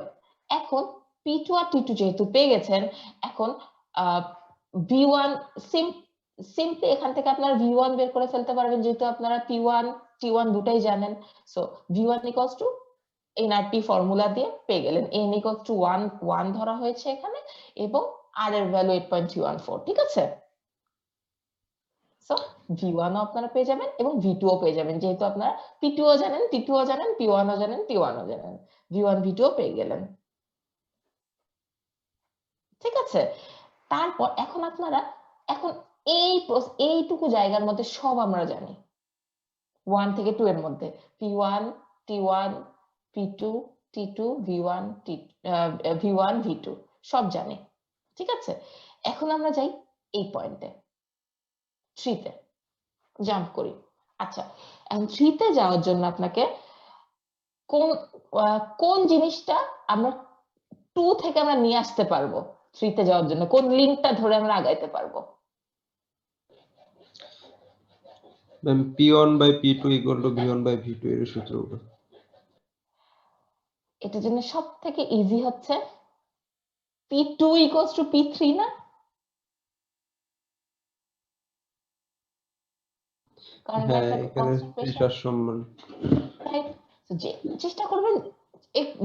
এখন P2 আর T2 যেহেতু পেয়ে গেছেন, এখন V1 সিম্পলি এখান থেকে আপনারা V1 বের করে ফেলতে পারবেন, যেহেতু আপনারা P1 T1 দুটাই জানেন। So V1 equals to NRT formula দিয়ে পেয়ে গেলেন, n ইকুয়ালস টু 1 ধরা হয়েছে এখানে এবং r এর ভ্যালু 8.314, ঠিক আছে? সো V1 ও আপনারা পেয়ে যাবেন এবং V2 ও পেয়ে যাবেন, যেহেতু আপনারা P2 ও জানেন, T2 ও জানেন, P1 ও জানেন, T1 ও জানেন, V1 V2 ও পেয়ে গেলেন, ঠিক আছে? তারপর এখন আপনারা এখন এইটুকু জায়গার মধ্যে সব আমরা জানি, 1 থেকে 2 এর মধ্যে P1 T1 P2 T2 V1 V1 V2 সব জানি, ঠিক আছে? এখন আমরা যাই এই পয়েন্টে 3 তে, জাম্প করি। আচ্ছা, এখন 3 তে যাওয়ার জন্য আপনাকে কোন জিনিসটা আমরা 2 থেকে আমরা নিয়ে আসতে পারবো 3 তে যাওয়ার জন্য, কোন লিঙ্কটা ধরে আমরা আগাইতে পারবো? Ma'am P1 by P2 equal to V1 by V2 এর সূত্রটা। এটার জন্য সব থেকে ইজি হচ্ছে P2 ইকুয়ালস টু P3 না? কারণ এটা হ্যাঁ, একটা এখানে কনসেন্ট্রেশন, প্রেসার সমান। রাইট? যে চেষ্টা করবেন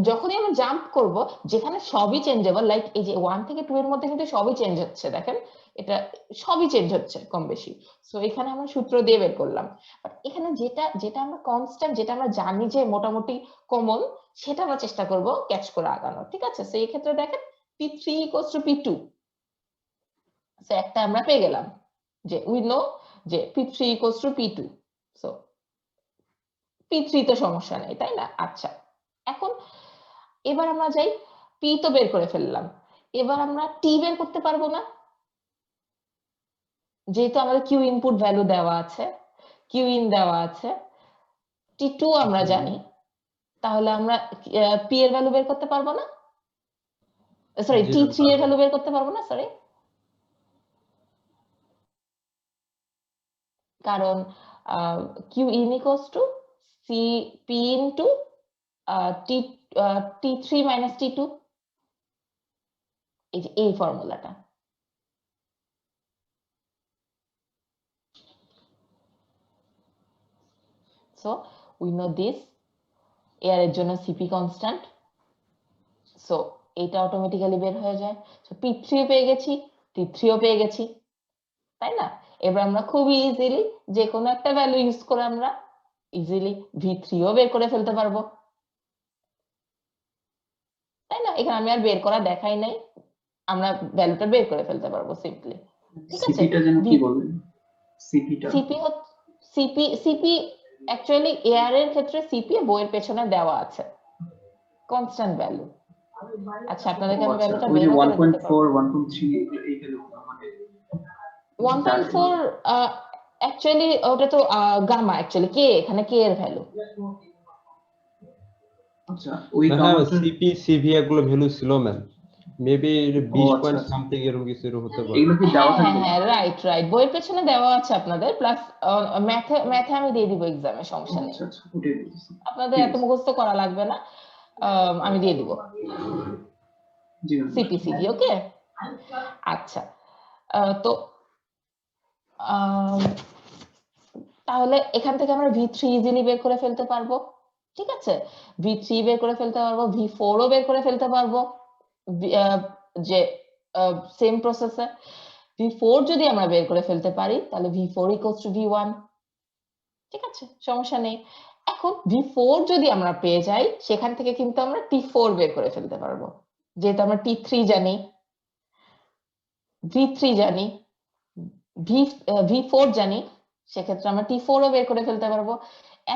যখনই আমরা জাম্প করব, যেখানে সবই চেঞ্জেবল, লাইক এই যে 1 থেকে 2 এর মধ্যে কিন্তু সবই চেঞ্জ হচ্ছে, দেখেন এটা সবই চেঞ্জ হচ্ছে কম বেশি। সো এখানে আমরা সূত্র দিয়ে বের করলাম, বাট এখানে যেটা যেটা আমরা কনস্ট্যান্ট, যেটা আমরা জানি যে মোটামুটি কমন, সেটা আমরা চেষ্টা করব ক্যাচ করে আগানোর, ঠিক আছে? সো এই ক্ষেত্রে দেখেন P3 equals to P2, so একটা আমরা পেয়ে গেলাম, যে উই নো যে P3 equals to P2। So P3 তো সমস্যা নেই, তাই না? আচ্ছা, এখন এবার আমরা যাই, P তো বের করে ফেললাম, এবার আমরা T বের করতে পারবো না? যেহেতু আমাদের Q ইনপুট ভ্যালু দেওয়া আছে, Q ইন দেওয়া আছে, T2 আমরা জানি, তাহলে আমরা P এর ভ্যালু বের করতে পারবো না? সরি, জি T3 ম্যাম, এর ভ্যালু বের করতে পারবো না, সরি, কারণ Q in equals to P into T3 minus T2, এই যে এই ফর্মুলাটা। So we know this, air এর জন্য সিপি কনস্ট্যান্ট, সো এটা অটোমেটিক্যালি বের হয়ে যায়। সো P3 পেয়ে গেছি, T3 ও পেয়ে গেছি, তাই না? এবার আমরা খুবই ইজিলি যে কোনো একটা ভ্যালু ইউজ করে আমরা ইজিলি V3 ও বের করে ফেলতে পারবো, তাই না? এখানে আমি আর বের করা দেখাই নাই, আমরা ভ্যালুটা বের করে ফেলতে পারবো সিম্পলি। ঠিক আছে, সিপিটা যেন কি বলবেন? সিপিটা সিপি অ্যাকচুয়ালি এয়ার এর ক্ষেত্রে সিপি বইয়ের পেছনে দেওয়া আছে কনস্ট্যান্ট ভ্যালু। আচ্ছা, আপনাদেরকে আমি ভ্যালুটা ওই যে বের করে দিতে পারবো। 1.4 1.3 এই ভ্যালু মানে 1.4 অ্যাকচুয়ালি ওটা তো গামা, অ্যাকচুয়ালি কে এখানে কে এর ভ্যালু। আচ্ছা ওই হ্যাঁ গামাটা সিপি সিভি এগুলো ভ্যালু ছিল ম্যাম, মেবি 20 আচ্ছা, পয়েন্ট আচ্ছা। সামথিং এরকম কিছু হতে পারে। এগুলো কি দেওয়া থাকবে? হ্যাঁ, রাইট, বইয়ের পেছনে দেওয়া আছে আপনাদের, প্লাস ম্যাথে আমি দিয়ে দিব এক্সামে, সমস্যা নেই, আচ্ছা আচ্ছা ওটাই বলতেছি। আপনাদের ঠিক এত আছে। মুখস্থ করা লাগবে না, আমি দিয়ে দিব জি ম্যাম। সিপিসিভি। ওকে, আচ্ছা, তো তাহলে এখান থেকে আমরা V3 ইজিলি বের করে ফেলতে পারবো, ঠিক আছে? V3 বের করে ফেলতে পারবো, V4 ও বের করে ফেলতে পারবো, যে সেম প্রসেসে V4 যদি আমরা বের করে ফেলতে পারি তাহলে V4 ইকুয়ালস টু V1, ঠিক আছে, সমস্যা নেই। এখন V4 যদি আমরা পেয়ে যাই, সেখান থেকে কিন্তু আমরা T4 বের করে ফেলতে পারবো, যেহেতু আমরা T3 জানি, V3 জানি, V4 জানি, সেক্ষেত্রে আমরা T4 ও বের করে ফেলতে পারবো।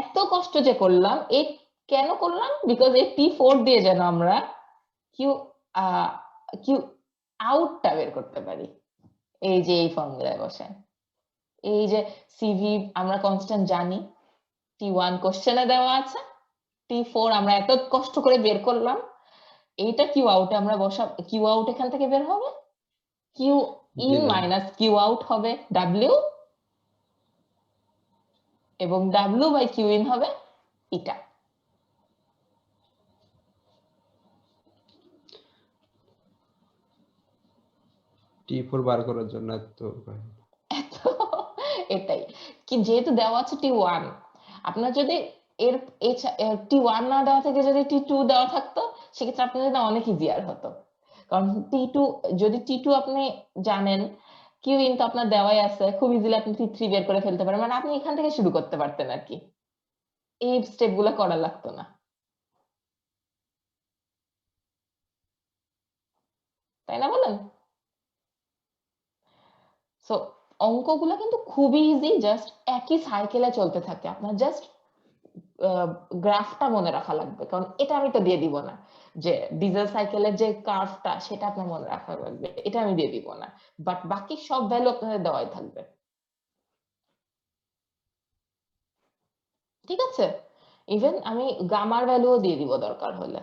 এত কষ্ট যে করলাম, এই কেন করলাম? বিকজ এই T4 দিয়ে যেন আমরা কিউ কিউ আউটটা বের করতে পারি, এই যে এই ফর্মুলায় বসে। এই যে সিভি আমরা কনস্ট্যান্ট জানি, T1 কোশ্চেনে দেওয়া আছে, T4 আমরা এত কষ্ট করে বের করলাম, এইটা কিউ আউটে আমরা বসাবো, কিউ আউট এখান থেকে বের হবে, Q in minus Q out হবে W, এবং W বাই কিউ ইন হবে এটা। T4 বার করার জন্য তো এটাই কি, যেহেতু দেওয়া আছে T1, আপনার যদি এর T1 না দেওয়া থেকে যদি T2 দেওয়া থাকতো, সেক্ষেত্রে আপনার জন্য অনেক ইজিয়ার হতো, কারণ T2 যদি T2 আপনি জানেন, কিউ ইন তো আপনার দেওয়াই আছে, খুব ইজিলি আপনি T3 বের করে ফেলতে পারেন, মানে আপনি এখান থেকে শুরু করতে পারতেন আর কি, এই স্টেপ গুলো করা লাগতো না, তাই না বলেন? সো অঙ্কগুলো কিন্তু খুবই ইজি, জাস্ট একই সাইকেলে চলতে থাকে, আপনার জাস্ট গ্রাফটা মনে রাখা লাগবে, কারণ এটা আমি তো দিয়ে দিব না, যে ডিজেল সাইকেলের যে কার্ভটা সেটা আপনার মনে রাখা লাগবে, এটা আমি দিয়ে দিব না, বাট বাকি সব ভ্যালু আপনাদের দেওয়াই থাকবে, ঠিক আছে? ইভেন আমি গামার ভ্যালুও দিয়ে দিব দরকার হলে,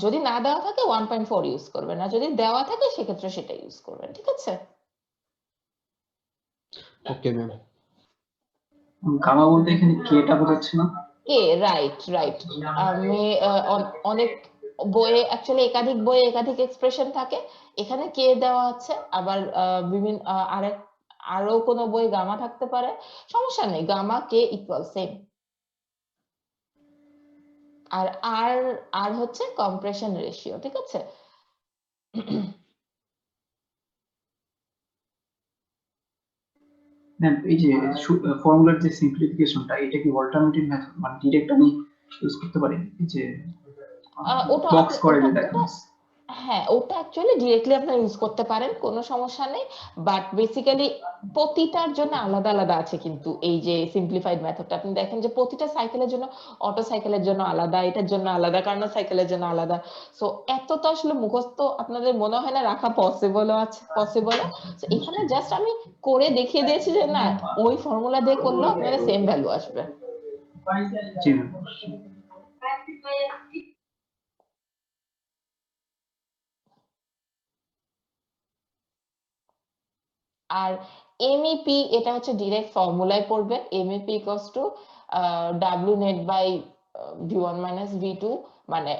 যদি না দেওয়া থাকে 1.4 ইউজ করবেন, না যদি দেওয়া থাকে সেক্ষেত্রে সেটা ইউজ করবেন, ঠিক আছে? Okay ma'am. গামা বলতে এখানে কেটা বোঝাচ্ছে না? কে, রাইট, আমি অনেক বইয়ে অ্যাকচুয়ালি একাধিক বইয়ে একাধিক এক্সপ্রেশন থাকে, এখানে কে দেওয়া আছে, আবার বিভিন্ন আরো কোনো বই গামা থাকতে পারে, সমস্যা নেই, গামা কে ইকুয়াল সেম, আর আর আর হচ্ছে কম্প্রেশন রেশিও, ঠিক আছে? ম্যাম এই যে ফর্মুলার যে সিম্পলিফিকেশনটা, এটা কি অল্টারনেটিভ মেথড, মানে ডাইরেক্ট আমি ইউজ করতে পারি? এই যে ওটা বক্স করে যে দেখেন, হ্যাঁ, ওটা অ্যাকচুয়ালি ডিরেক্টলি আপনি ইউজ করতে পারেন, কোনো সমস্যা নেই, বাট বেসিক্যালি প্রতিটার জন্য আলাদা আলাদা আছে, কিন্তু এই যে সিম্পলিফাইড মেথডটা আপনি দেখেন যে প্রতিটা সাইকেলের জন্য, অটো সাইকেলের জন্য আলাদা, এটার জন্য আলাদা, কার্নার সাইকেলের জন্য আলাদা, সো এত তো আসলে মুখস্থ আপনাদের মনে হয় না রাখা পসিবলও আছে, পসিবল। এখানে জাস্ট আমি করে দেখিয়ে দিয়েছি যে না, ওই ফর্মুলা দিয়ে করলেও আপনাদের সেম ভ্যালু আসবে। জি ম্যাম। আর এমইপি এটা হচ্ছে ডিরেক্ট ফর্মুলায় পড়বে, MEP equals to W net by V minus V, মানে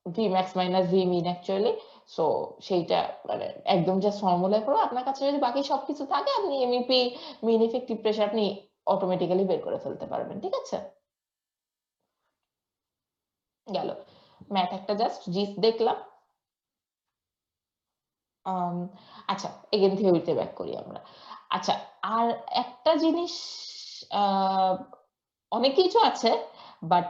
V max minus V min actually, so সেইটা মানে একদম জাস্ট ফর্মুলায় পড়ো, আপনার কাছে যদি বাকি সবকিছু থাকে আপনি এমইপি মিন ইফেক্টিভ প্রেসার আপনি অটোমেটিক্যালি বের করে ফেলতে পারবেন, ঠিক আছে? গেল ম্যাথ একটা জাস্ট জিস দেখলাম। আচ্ছা এগেন থিওরিতে ব্যাক করি আমরা। আচ্ছা আর একটা জিনিস, অনেক কিছু আছে বাট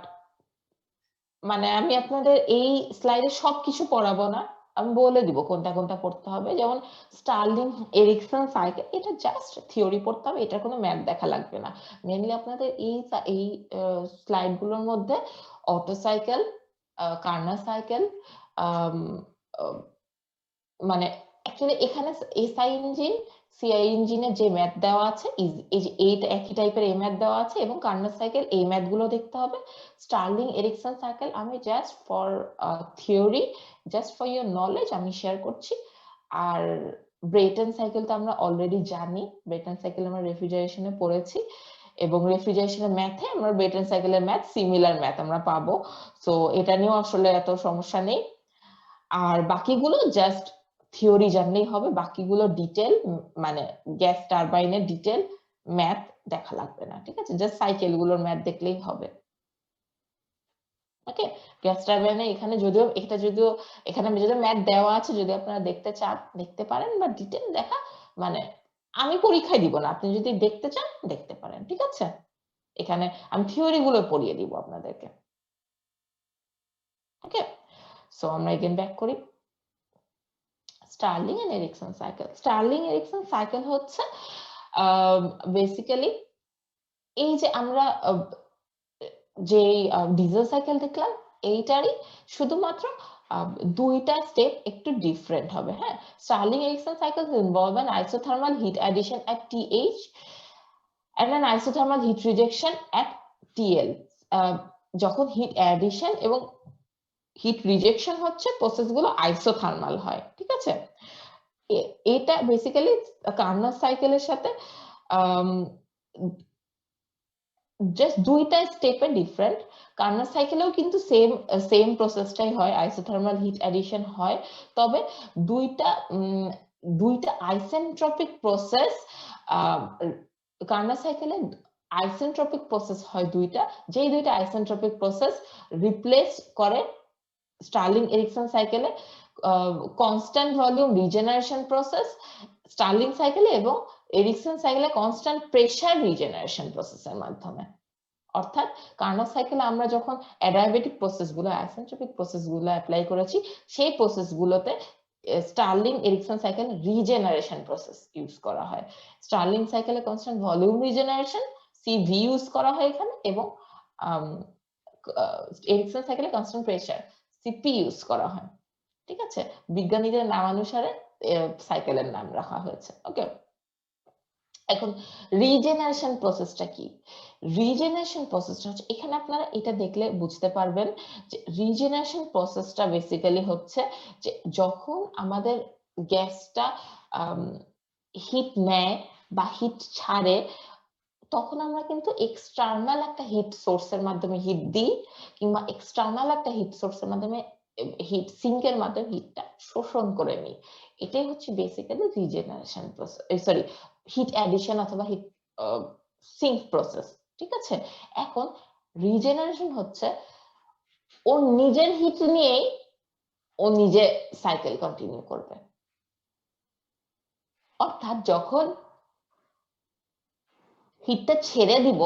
মানে আমি আপনাদের এই স্লাইডে সবকিছু পড়াবো না, আমি বলে দিব কোনটা কোনটা পড়তে হবে। যেমন স্টার্লিং এরিকসন সাইকেল, এটা জাস্ট থিওরি পড়তে হবে, এটার কোনো ম্যাথ দেখা লাগবে না। মেনলি আপনাদের এই স্লাইড গুলোর মধ্যে অটো সাইকেল, কার্নার সাইকেল, মানে অ্যাকচুয়ালি এখানে এসআই ইঞ্জিন সিআই ইঞ্জিনের যে ম্যাথ দেওয়া আছে এই যে এইটা একই টাইপের এই ম্যাথ দেওয়া আছে, এবং কার্নার সাইকেল এই ম্যাথ গুলো দেখতে হবে। স্টার্লিং এরিকসন সাইকেল আমি just for theory, just for your knowledge আমি শেয়ার করছি। আর ব্রেটন সাইকেল তো আমরা অলরেডি জানি, ব্রেটন সাইকেল আমরা রেফ্রিজারেশনে পড়েছি, এবং রেফ্রিজারেশনের ম্যাথে আমরা ব্রেটন সাইকেলের ম্যাথ সিমিলার ম্যাথ আমরা পাবো। সো এটা নিয়েও আসলে এত সমস্যা নেই। আর বাকিগুলো জাস্ট থিওরি জানলেই হবে, বাকিগুলো ডিটেল মানে গ্যাস টারবাইনের ডিটেল ম্যাথ দেখা লাগবে না, ঠিক আছে? জাস্ট সাইকেল গুলোর ম্যাথ দেখলেই হবে। ওকে, গ্যাস টারবাইনে এখানে যদিও এখানে যদিও ম্যাথ দেওয়া আছে, যদি আপনারা দেখতে চান দেখতে পারেন, বা ডিটেল দেখা মানে আমি পরীক্ষায় দিব না, আপনি যদি দেখতে চান দেখতে পারেন, ঠিক আছে? এখানে আমি থিওরি গুলো পড়িয়ে দিব আপনাদেরকে। ওকে, সো আমরা এগেন ব্যাক করি। Stirling and Ericsson cycle, Stirling Ericsson cycle হচ্ছে বেসিক্যালি এই যে আমরা যে ডিজেল সাইকেল দেখলাম এইটারই শুধুমাত্র দুইটা স্টেপ একটু ডিফারেন্ট হবে। হ্যাঁ, Stirling Ericsson cycle involve an isothermal heat addition at TH and an isothermal heat rejection at TL। যখন হিট অ্যাডিশন এবং হিট রিজেকশন হচ্ছে প্রসেস গুলো আইসোথার্মাল হয়, ঠিক আছে? এটা বেসিক্যালি কার্নার সাইকেলের সাথে জাস্ট দুইটা স্টেপে ডিফারেন্ট। কার্নার সাইকেলেও কিন্তু সেম প্রসেসটাই হয়, আইসোথার্মাল হিট অ্যাডিশন হয়, তবে দুইটা আইসেন্ট্রপিক প্রসেস। কার্নার সাইকেলে আইসেন্ট্রপিক প্রসেস হয় দুইটা, যেই দুইটা আইসেন্ট্রপিক প্রসেস রিপ্লেস করে স্টার্লিং এরিকসন সাইকেলে constant volume regeneration process Stirling সাইকেলে, এবং এরিকসন সাইকেলে কনস্ট্যান্ট প্রেসার রিজেনারেশন প্রসেসের মাধ্যমে। অর্থাৎ কার্নার সাইকেলে আমরা যখন অ্যাডায়াবেটিক প্রসেসগুলো আইসেন্ট্রপিক প্রসেসগুলো অ্যাপ্লাই করেছি, সেই প্রসেসগুলোতে Stirling Ericsson cycle regeneration process use করা হয়। স্টার্লিং সাইকেলে constant volume regeneration CV use করা হয় এখানে, এবং এরিকসন সাইকেলে কনস্ট্যান্ট প্রেসার সিপি ইউজ করা হয়, ঠিক আছে? বিজ্ঞানীদের নামানুসারে সাইকেলের নাম রাখা হয়েছে। ওকে, এখন রিজেনারেশন প্রসেসটা কি? রিজেনারেশন প্রসেসটা হচ্ছে, এখানে আপনারা এটা দেখলে বুঝতে পারবেন যে রিজেনারেশন প্রসেসটা বেসিক্যালি হচ্ছে যে যখন আমাদের গ্যাসটা হিট নেয় বা হিট ছাড়ে, তখন আমরা কিন্তু এক্সটার্নাল একটা হিট সোর্সের মাধ্যমে হিট দিই, কিংবা এক্সটার্নাল একটা হিট সোর্সের মাধ্যমে হিট সিঙ্কের মাধ্যমে হিটটা শোষণ করে নিই। এটাই হচ্ছে basically regeneration process, sorry heat addition অথবা হিট সিঙ্ক প্রসেস, ঠিক আছে? এখন রিজেনারেশন হচ্ছে ও নিজের হিট নিয়েই ও নিজে সাইকেল কন্টিনিউ করবে। অর্থাৎ যখন হিটটা ছেড়ে দিব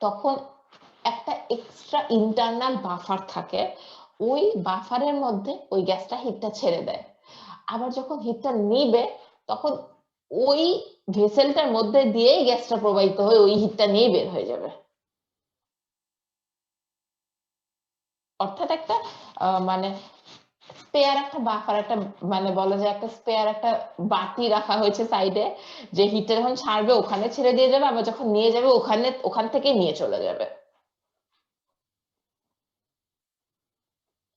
তখন একটা এক্সট্রা ইন্টারনাল বাফার থাকে, ওই বাফারের মধ্যে ওই গ্যাসটা হিটটা ছেড়ে দেয়। আবার যখন হিটটা নিবে তখন ওই ভেসেলটার মধ্যে দিয়েই গ্যাসটা প্রবাহিত হয়ে ওই হিটটা নিয়ে বের হয়ে যাবে। অর্থাৎ একটা মানে স্পেয়ার একটা বাফার, একটা মানে বলা যায় একটা স্পেয়ার একটা বাতি রাখা হয়েছে সাইডে, যে হিটটা যখন ছাড়বে ওখানে ছেড়ে দিয়ে যাবে, আবার যখন নিয়ে যাবে ওখান থেকে নিয়ে চলে যাবে।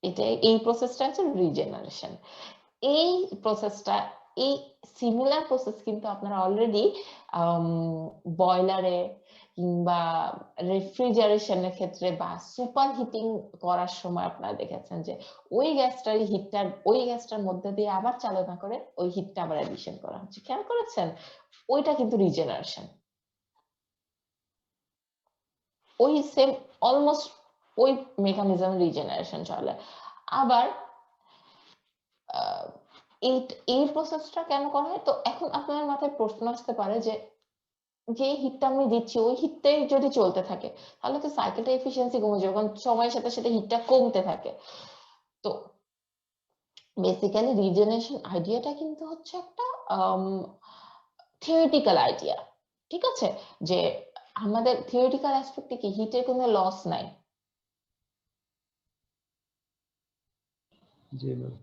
এটা এই প্রসেসটা হচ্ছে রিজেনারেশন। এই প্রসেসটা, এই সিমিলার প্রসেস কিন্তু আপনারা অলরেডি বয়লারে কিংবা রেফ্রিজারেশনের ক্ষেত্রে বা সুপার হিটিং করার সময় আপনারা দেখেছেন যে ওই গ্যাসটার মধ্যে দিয়ে আবার চালনা করে ওই হিটটা আবার অ্যাডিশন করা হচ্ছে, খেয়াল করেছেন? ওইটা কিন্তু রিজেনারেশন। ওই সেম অলমোস্ট ওই মেকানিজম রিজেনারেশন চলে। আবার এই প্রসেসটা কেন করা হয়? তো এখন আপনার মাথায় প্রশ্ন আসতে পারে যে হিটটা আমি দিচ্ছি ওই হিটটাই যদি চলতে থাকে তাহলে তো সাইকেলটা এফিসিয়েন্সি কমে যাবে, কারণ সময়ের সাথে সাথে হিটটা কমতে থাকে। তো বেসিক্যালি রিজেনারেশন আইডিয়াটা কিন্তু হচ্ছে একটা থিওরিটিক্যাল আইডিয়া, ঠিক আছে? যে আমাদের থিওরিটিক্যাল অ্যাসপেক্টে কি হিটের কোনো লস নাই। জি ম্যাম।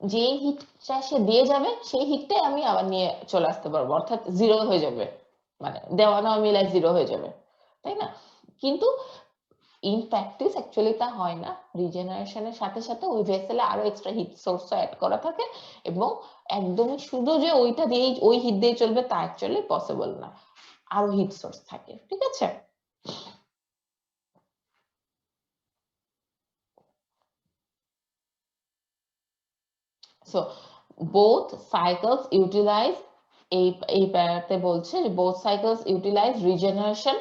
যে হিটটা সে দিয়ে যাবে সেই হিটটাই আমি আবার নিয়ে চলে আসতে পারবো, অর্থাৎ জিরো হয়ে যাবে, মানে দেওয়া নেওয়া মিলায় জিরো হয়ে যাবে, তাই না? কিন্তু ইন প্র্যাকটিস অ্যাকচুয়ালি তা হয় না। রিজেনারেশনের সাথে সাথে ওই ভেসেলে আরো এক্সট্রা হিট সোর্স অ্যাড করা থাকে এবং একদমই শুধু যে ওইটা দিয়েই ওই হিট দিয়ে চলবে তা অ্যাকচুয়ালি পসিবল না, আরো হিট সোর্স থাকে, ঠিক আছে? So both cycles utilize এই প্যারাতে বলছে যে both cycles utilize regeneration,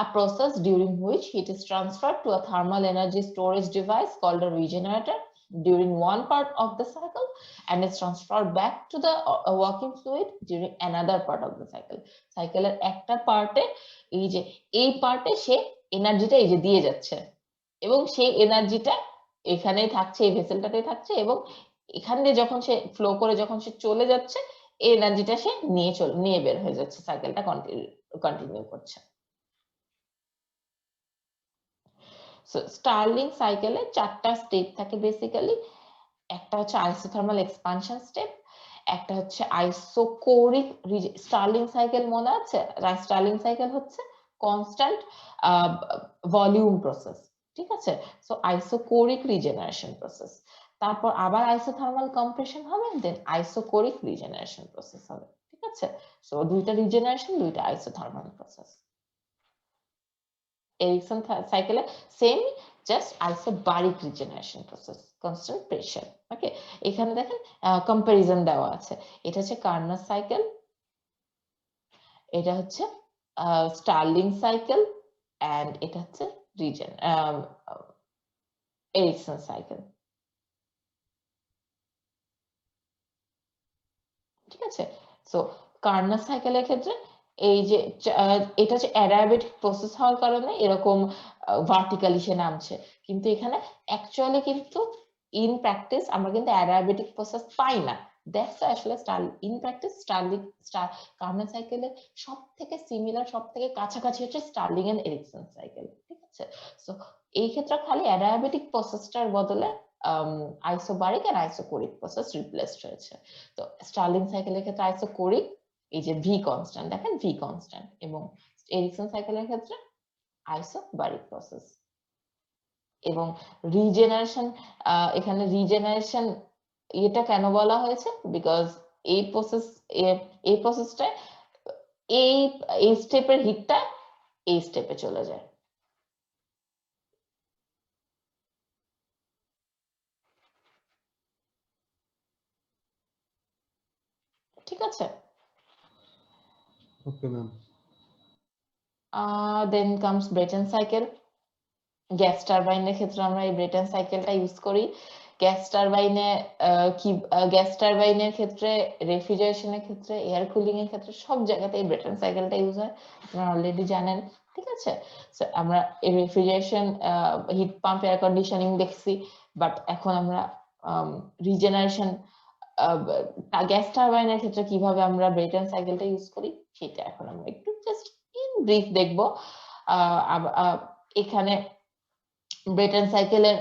a process during which heat is transferred to a thermal energy storage device called a regenerator during one part of the cycle and is transferred back to the working fluid during another part of the cycle. সাইকেলের একটা পার্টে এই পার্টে সে এনার্জিটা এই যে দিয়ে যাচ্ছে এবং সেই এনার্জিটা এখানেই থাকছে, এই ভেসেলটাতেই থাকছে এবং এখান দিয়ে যখন সে ফ্লো করে যখন সে চলে যাচ্ছে এই এনার্জিটা সে নিয়ে বের হয়ে যাচ্ছে, সাইকেলটা কন্টিনিউ করছে। স্টার্লিং সাইকেলে 4টা স্টেপ থাকে বেসিক্যালি। একটা হচ্ছে আইসোথার্মাল এক্সপানশন স্টেপ, একটা হচ্ছে আইসোকোরিক। স্টার্লিং সাইকেল মনে আছে? স্টার্লিং সাইকেল হচ্ছে কনস্ট্যান্ট ভলিউম প্রসেস, ঠিক আছে? সো আইসোকোরিক রিজেনারেশন প্রসেস, তারপর আবার আইসোথার্মাল কম্প্রেশন হবে, দেন আইসোকোরিক রিজেনারেশন প্রসেস হবে, ঠিক আছে? সো দুইটা রিজেনারেশন, দুইটা আইসোথার্মাল প্রসেস। এরিকসন সাইকেলে same, just isobaric regeneration process, constant pressure. Okay, এখানে দেখেন কম্পারিজন দেওয়া আছে। এটা হচ্ছে কার্নার সাইকেল, এটা হচ্ছে স্টার্লিং সাইকেল, এন্ড এটা হচ্ছে এরিকসন সাইকেল, ঠিক আছে? সো কার্নার সাইকেলের ক্ষেত্রে এই যে এটা হচ্ছে অ্যাডিয়াবেটিক প্রসেস হওয়ার কারণে এরকম ভার্টিক্যালি সে নামছে, কিন্তু এখানে অ্যাকচুয়ালি কিন্তু ইন প্র্যাকটিস আমরা কিন্তু অ্যাডিয়াবেটিক প্রসেস পাই না। দ্যাটস আসলে ইন প্র্যাকটিস কার্নার সাইকেলের সব থেকে সিমিলার, সব থেকে কাছাকাছি হচ্ছে স্টার্লিং এন্ড এরিকসন সাইকেল, ঠিক আছে? সো এই ক্ষেত্রে খালি অ্যাডিয়াবেটিক প্রসেসটার বদলে isobaric and isochoric process replaced হয়েছে। তো স্টার্লিং সাইকেলের ক্ষেত্রে আইসোকোরিক, এই যে ভি কনস্ট্যান্ট দেখেন, ভি কনস্ট্যান্ট, এবং এরিকসন সাইকেলের ক্ষেত্রে আইসোবারিক প্রসেস। এবং রিজেনারেশন, এখানে রিজেনারেশন এটা কেন বলা হয়েছে? বিকজ এই প্রসেসটা এই স্টেপের হিটটা এই স্টেপে চলে যায়, ঠিক আছে? Okay ma'am. Then comes Brayton cycle. Gas টারবাইনের ক্ষেত্রে আমরা এই ব্রেটন সাইকেলটা ইউজ করি। গ্যাস টারবাইনের ক্ষেত্রে, রেফ্রিজারেশনের ক্ষেত্রে, এয়ার কুলিং এর ক্ষেত্রে সব জায়গাতে এই ব্রেটন সাইকেলটা ইউজ হয়, আপনারা অলরেডি জানেন, ঠিক আছে? আমরা এই refrigeration, heat pump, air conditioning দেখছি, বাট এখন আমরা রিজেনারেশন, গ্যাস টারবাইনের ক্ষেত্রে কিভাবে আমরা ব্রেটন সাইকেলটা ইউজ করি সেটা এখন আমরা একটু জাস্ট ইন ব্রিফ দেখবো। এখানে ব্রেটন সাইকেলের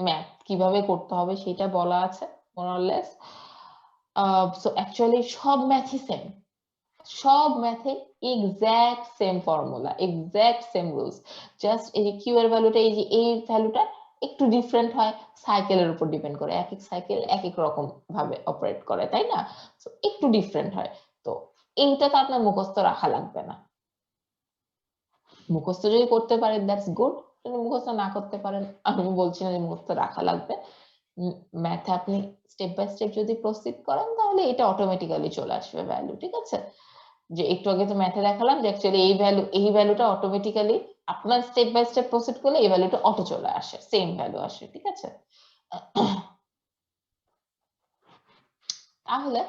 ম্যাথ কিভাবে করতে হবে সেটা বলা আছে more or less. So actually সব ম্যাথই সেম, সব ম্যাথে exact same formula, exact same rules, just এই যে কিউ এর ভ্যালুটা, এই যে এই ভ্যালুটা একটু ডিফারেন্ট হয়, সাইকেলের উপর ডিপেন্ড করে, এক এক সাইকেল এক এক রকম ভাবে অপারেট করে, তাই না? তো একটু ডিফারেন্ট হয়, তো এইটা তো আপনার মুখস্থ রাখা লাগবে না। মুখস্থ যদি করতে পারেন দ্যাটস গুড, যদি মুখস্থ না করতে পারেন আমি বলছি না যে মুখস্থ রাখা লাগবে, ম্যাথে আপনি স্টেপ বাই স্টেপ যদি প্রসিড করেন তাহলে এটা অটোমেটিক্যালি চলে আসবে ভ্যালু, ঠিক আছে? যে একটু আগে তো ম্যাথে দেখালাম যে অ্যাকচুয়ালি এই ভ্যালুটা অটোমেটিক্যালি আপনার স্টেপ বাই স্টেপ প্রসিড করলে এই ভ্যালুটা অটো চলে আসে, সেম ভ্যালু আসে, ঠিক আছে? তাহলে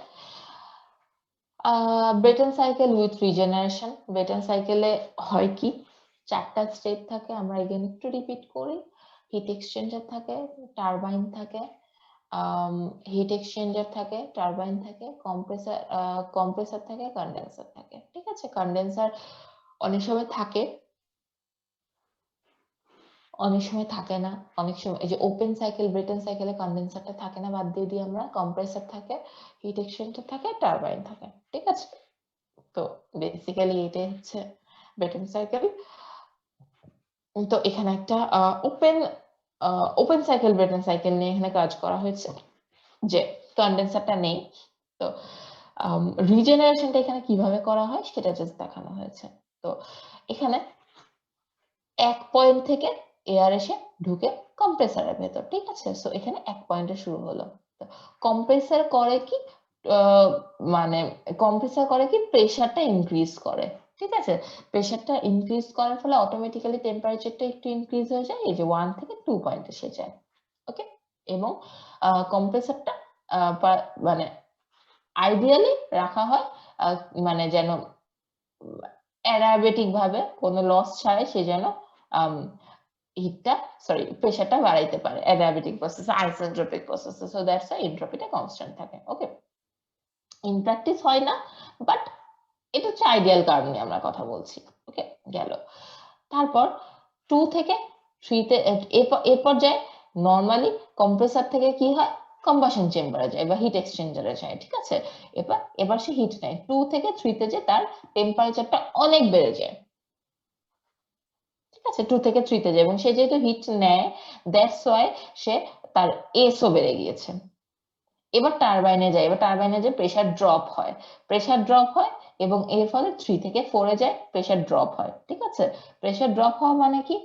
Brayton cycle with regeneration, Brayton সাইকেলে হয় কি, 4টা স্টেপ থাকে, আমরা এখানে একটু রিপিট করি। হিট এক্সচেঞ্জার থাকে, টারবাইন থাকে, হিট এক্সচেঞ্জার থাকে, টারবাইন থাকে, কম্প্রেসার থাকে, কন্ডেন্সার থাকে, ঠিক আছে? কন্ডেন্সার অনেক সময় থাকে, অনেক সময় থাকে না, অনেক সময় এই যে ওপেন সাইকেল ব্রেটন সাইকেলে কন্ডেন্সারটা থাকে না, বাদ দিয়ে দিই আমরা, কম্প্রেসার থাকে, হিট এক্সচেঞ্জার থাকে, টারবাইন থাকে, ঠিক আছে? তো বেসিক্যালি এটাই হচ্ছে ব্রেটন সাইকেল। তো এখানে একটা ওপেন সাইকেল ব্রেটন সাইকেল নিয়ে এখানে কাজ করা হয়েছে, যে কন্ডেন্সারটা নেই, তো রিজেনারেশনটা এখানে কিভাবে করা হয় সেটা জাস্ট দেখানো হয়েছে। তো এখানে এক পয়েন্ট থেকে এয়ার এসে ঢুকে কম্প্রেসারের ভেতর, ঠিক আছে? সো এখানে এক পয়েন্টে শুরু হলো। কম্প্রেসার করে কি, মানে কম্প্রেসার করে কি, প্রেসারটা ইনক্রিজ করে, ঠিক আছে? প্রেসারটা ইনক্রিজ করার ফলে অটোমেটিক্যালি টেম্পারেচারটা একটু ইনক্রিজ হয়ে যায়, এই যে 1 থেকে 2 পয়েন্ট এসে যায়, ওকে? এবং কম্প্রেসারটা মানে আইডিয়ালি রাখা হয় মানে যেন অ্যারাবেটিক ভাবে কোনো লস ছাড়াই সে যেন প্রেসারটা বাড়াইতে পারে, adiabatic process, isentropic process, so that's why এনট্রপিটা কনস্ট্যান্ট থাকে, ওকে? ইন প্র্যাকটিস হয় না, বাট এটা হচ্ছে আইডিয়াল কার্ভ নিয়ে আমরা কথা বলছি, ওকে? গেল। তারপর 2 থেকে 3 তে এ পর্যায়ে নরমালি কম্প্রেসার থেকে কি হয়, কম্বাশন চেম্বারে যায় বা হিট এক্সচেঞ্জারে যায়, ঠিক আছে? এবার সে হিট নেয় 2 থেকে 3 তে, যে তার টেম্পারেচারটা অনেক বেড়ে যায়, ঠিক আছে? 2 থেকে 3 তে যায়, এবং সে যেহেতু হিট নেয় দ্যাটস ওয়াই সে তার এসও বেড়ে গিয়েছে। এবার টারবাইনে যায়, এবার টারবাইনে যে প্রেসার ড্রপ হয়, এবং এর ফলে 3 থেকে 4 এ যায়, প্রেসার ড্রপ হয়, ঠিক আছে? প্রেসার ড্রপ হওয়া মানে কি,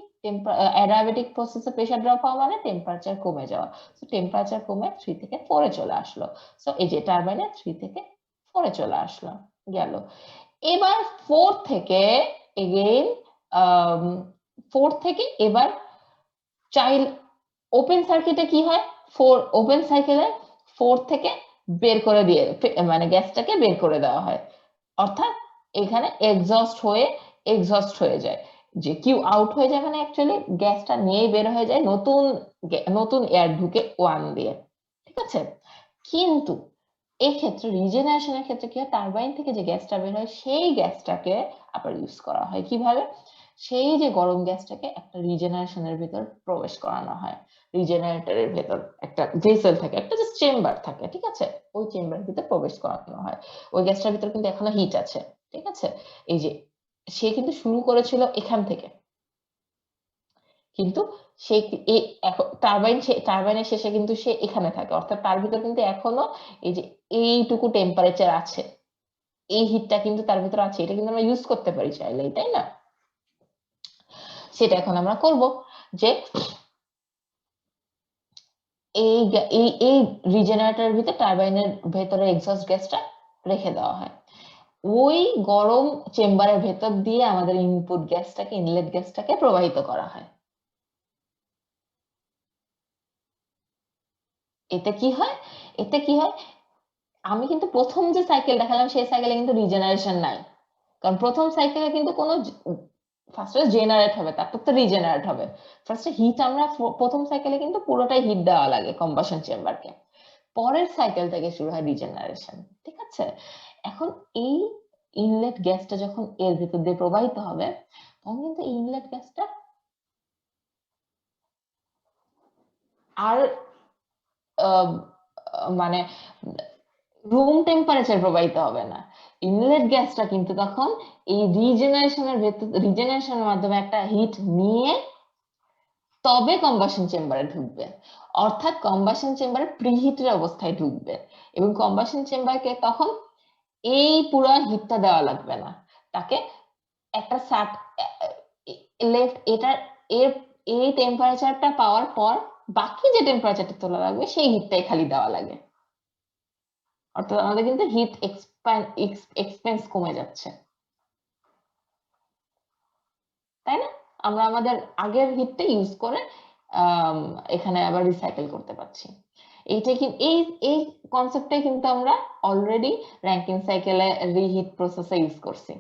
অ্যাডিয়াবেটিক প্রসেসে প্রেসার ড্রপ হওয়া মানে টেম্পারেচার কমে যাওয়া, সো টেম্পারেচার কমে 3 থেকে 4 এ চলে আসলো, সো এই যে টারবাইনে 3 থেকে 4 এ চলে আসলো, গেল। এবার 4 থেকে এগেইন 4 থেকে এবার চাইল্ড ওপেন সার্কিটে কি হয়, ওপেন সাইকেলে 4 থেকে বের করে দিয়ে, মানে গ্যাসটাকে বের করে দেওয়া হয়, অর্থাৎ এখানে এক্সস্ট হয়ে যায়, যে কিউ আউট হয়ে যায়, মানে অ্যাকচুয়ালি গ্যাসটা নিয়েই বের হয়ে যায়, নতুন এয়ার ঢুকে 1 দিয়ে, ঠিক আছে? কিন্তু এক্ষেত্রে রিজেনারেশনের ক্ষেত্রে কি হয়, টারবাইন থেকে যে গ্যাসটা বের হয় সেই গ্যাসটাকে আবার ইউজ করা হয় কিভাবে, সেই যে গরম গ্যাসটাকে একটা রিজেনারেশনের ভিতর প্রবেশ করানো হয়, রিজেনারেটরের ভেতর একটা ভেসেল থাকে, একটা জাস্ট চেম্বার থাকে, ঠিক আছে? ওই চেম্বারের ভিতর প্রবেশ করানো হয়, ওই গ্যাসটার ভিতর কিন্তু এখনো হিট আছে, ঠিক আছে? এই যে সে কিন্তু শুরু করেছিল এখান থেকে, কিন্তু সে টারবাইনের শেষে কিন্তু সে এখানে থাকে, অর্থাৎ তার ভিতর কিন্তু এখনো এই যে এইটুকু টেম্পারেচার আছে, এই হিটটা কিন্তু তার ভিতর আছে, এটা কিন্তু আমরা ইউজ করতে পারি চাইলেই, তাই না? সেটা এখন আমরা করব, যে এই রিজেনারেটরের ভিতর টারবাইনের ভেতরে এক্সস্ট গ্যাসটা রেখে দেওয়া হয়, ওই গরম চেম্বারের ভেতর দিয়ে আমাদের ইনপুট গ্যাসটাকে, ইনলেট গ্যাসটাকে প্রবাহিত করা হয়। এতে কি হয়, আমি কিন্তু প্রথম যে সাইকেল দেখালাম সেই সাইকেলে কিন্তু রিজেনারেশন নাই, কারণ প্রথম সাইকেলে কিন্তু কোনো ফার্স্টে জেনারেট হবে, তারপর তো রিজেনারেট হবে, ফার্স্টে হিট আমরা প্রথম সাইকেলে কিন্তু পুরোটাই হিট দেওয়া লাগে কম্বাশন চেম্বারকে, পরের সাইকেল থেকে শুরু হয় রিজেনারেশন, ঠিক আছে? এখন এই ইনলেট গ্যাসটা যখন এর ভিতর দিয়ে প্রবাহিত হবে, তখন কিন্তু ইনলেট গ্যাসটা আর মানে রুম টেম্পারেচার প্রবাহিত হবে না, ইনলেট গ্যাসটা কিন্তু তখন এই রিজেনারেশনের মাধ্যমে একটা হিট নিয়ে তবে কম্বাশন চেম্বারে ঢুকবে, অর্থাৎ কম্বাশন চেম্বারে প্রিহিটের অবস্থায় ঢুকবে, এবং কম্বাশন চেম্বারকে তখন এই পুরো হিটটা দেওয়া লাগবে না, তাকে একটা লেফট এটার এর এই টেম্পারেচারটা পাওয়ার পর বাকি যে টেম্পারেচারটা তোলা লাগবে সেই হিটটাই খালি দেওয়া লাগে, অর্থাৎ আমাদের কিন্তু হিট এক্সপেন্স কমে যাচ্ছে, তাই না? আমরা আমাদের আগের হিটটা ইউজ করে এখানে আবার রিসাইকেল করতে পারছি। এইটাই কিন্তু এই কনসেপ্টটাই কিন্তু আমরা অলরেডি র্যাঙ্কিন সাইকেলে রিহিট প্রসেসে ইউজ করছি।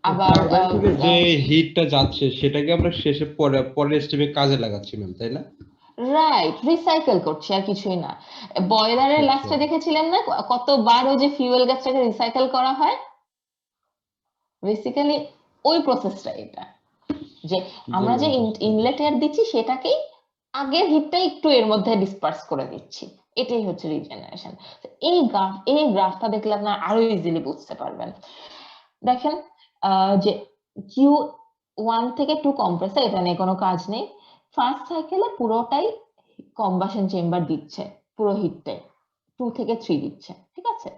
আবার টারবাইন থেকে যে হিটটা যাচ্ছে সেটাকে আমরা শেষে পরের স্টেপে কাজে লাগাচ্ছি ম্যাম, তাই না? রাইট, রিসাইকেল করছি আর কিছুই না। বয়লারের আচ্ছা। লাস্টে দেখেছিলেন না কতবার ওই যে ফিউয়েল গ্যাসটাকে রিসাইকেল করা হয়? বেসিক্যালি ওই প্রসেসটা এটা, যে আমরা যে ইনলেট এয়ার দিচ্ছি সেটাকেই আগের হিটটা একটু এর মধ্যে ডিসপার্স করে দিচ্ছি, এটাই হচ্ছে রিজেনারেশন। এই গ্রাফটা দেখলে আপনারা আরো ইজিলি বুঝতে পারবেন। দেখেন যে Q1 থেকে 2 কম্প্রেসর, এটা নিয়ে কোনো কাজ নেই। ফার্স্ট সাইকেলে পুরোটাই কম্বাশন চেম্বার দিচ্ছে, পুরো হিটটাই 2 থেকে 3 দিচ্ছে, ঠিক আছে?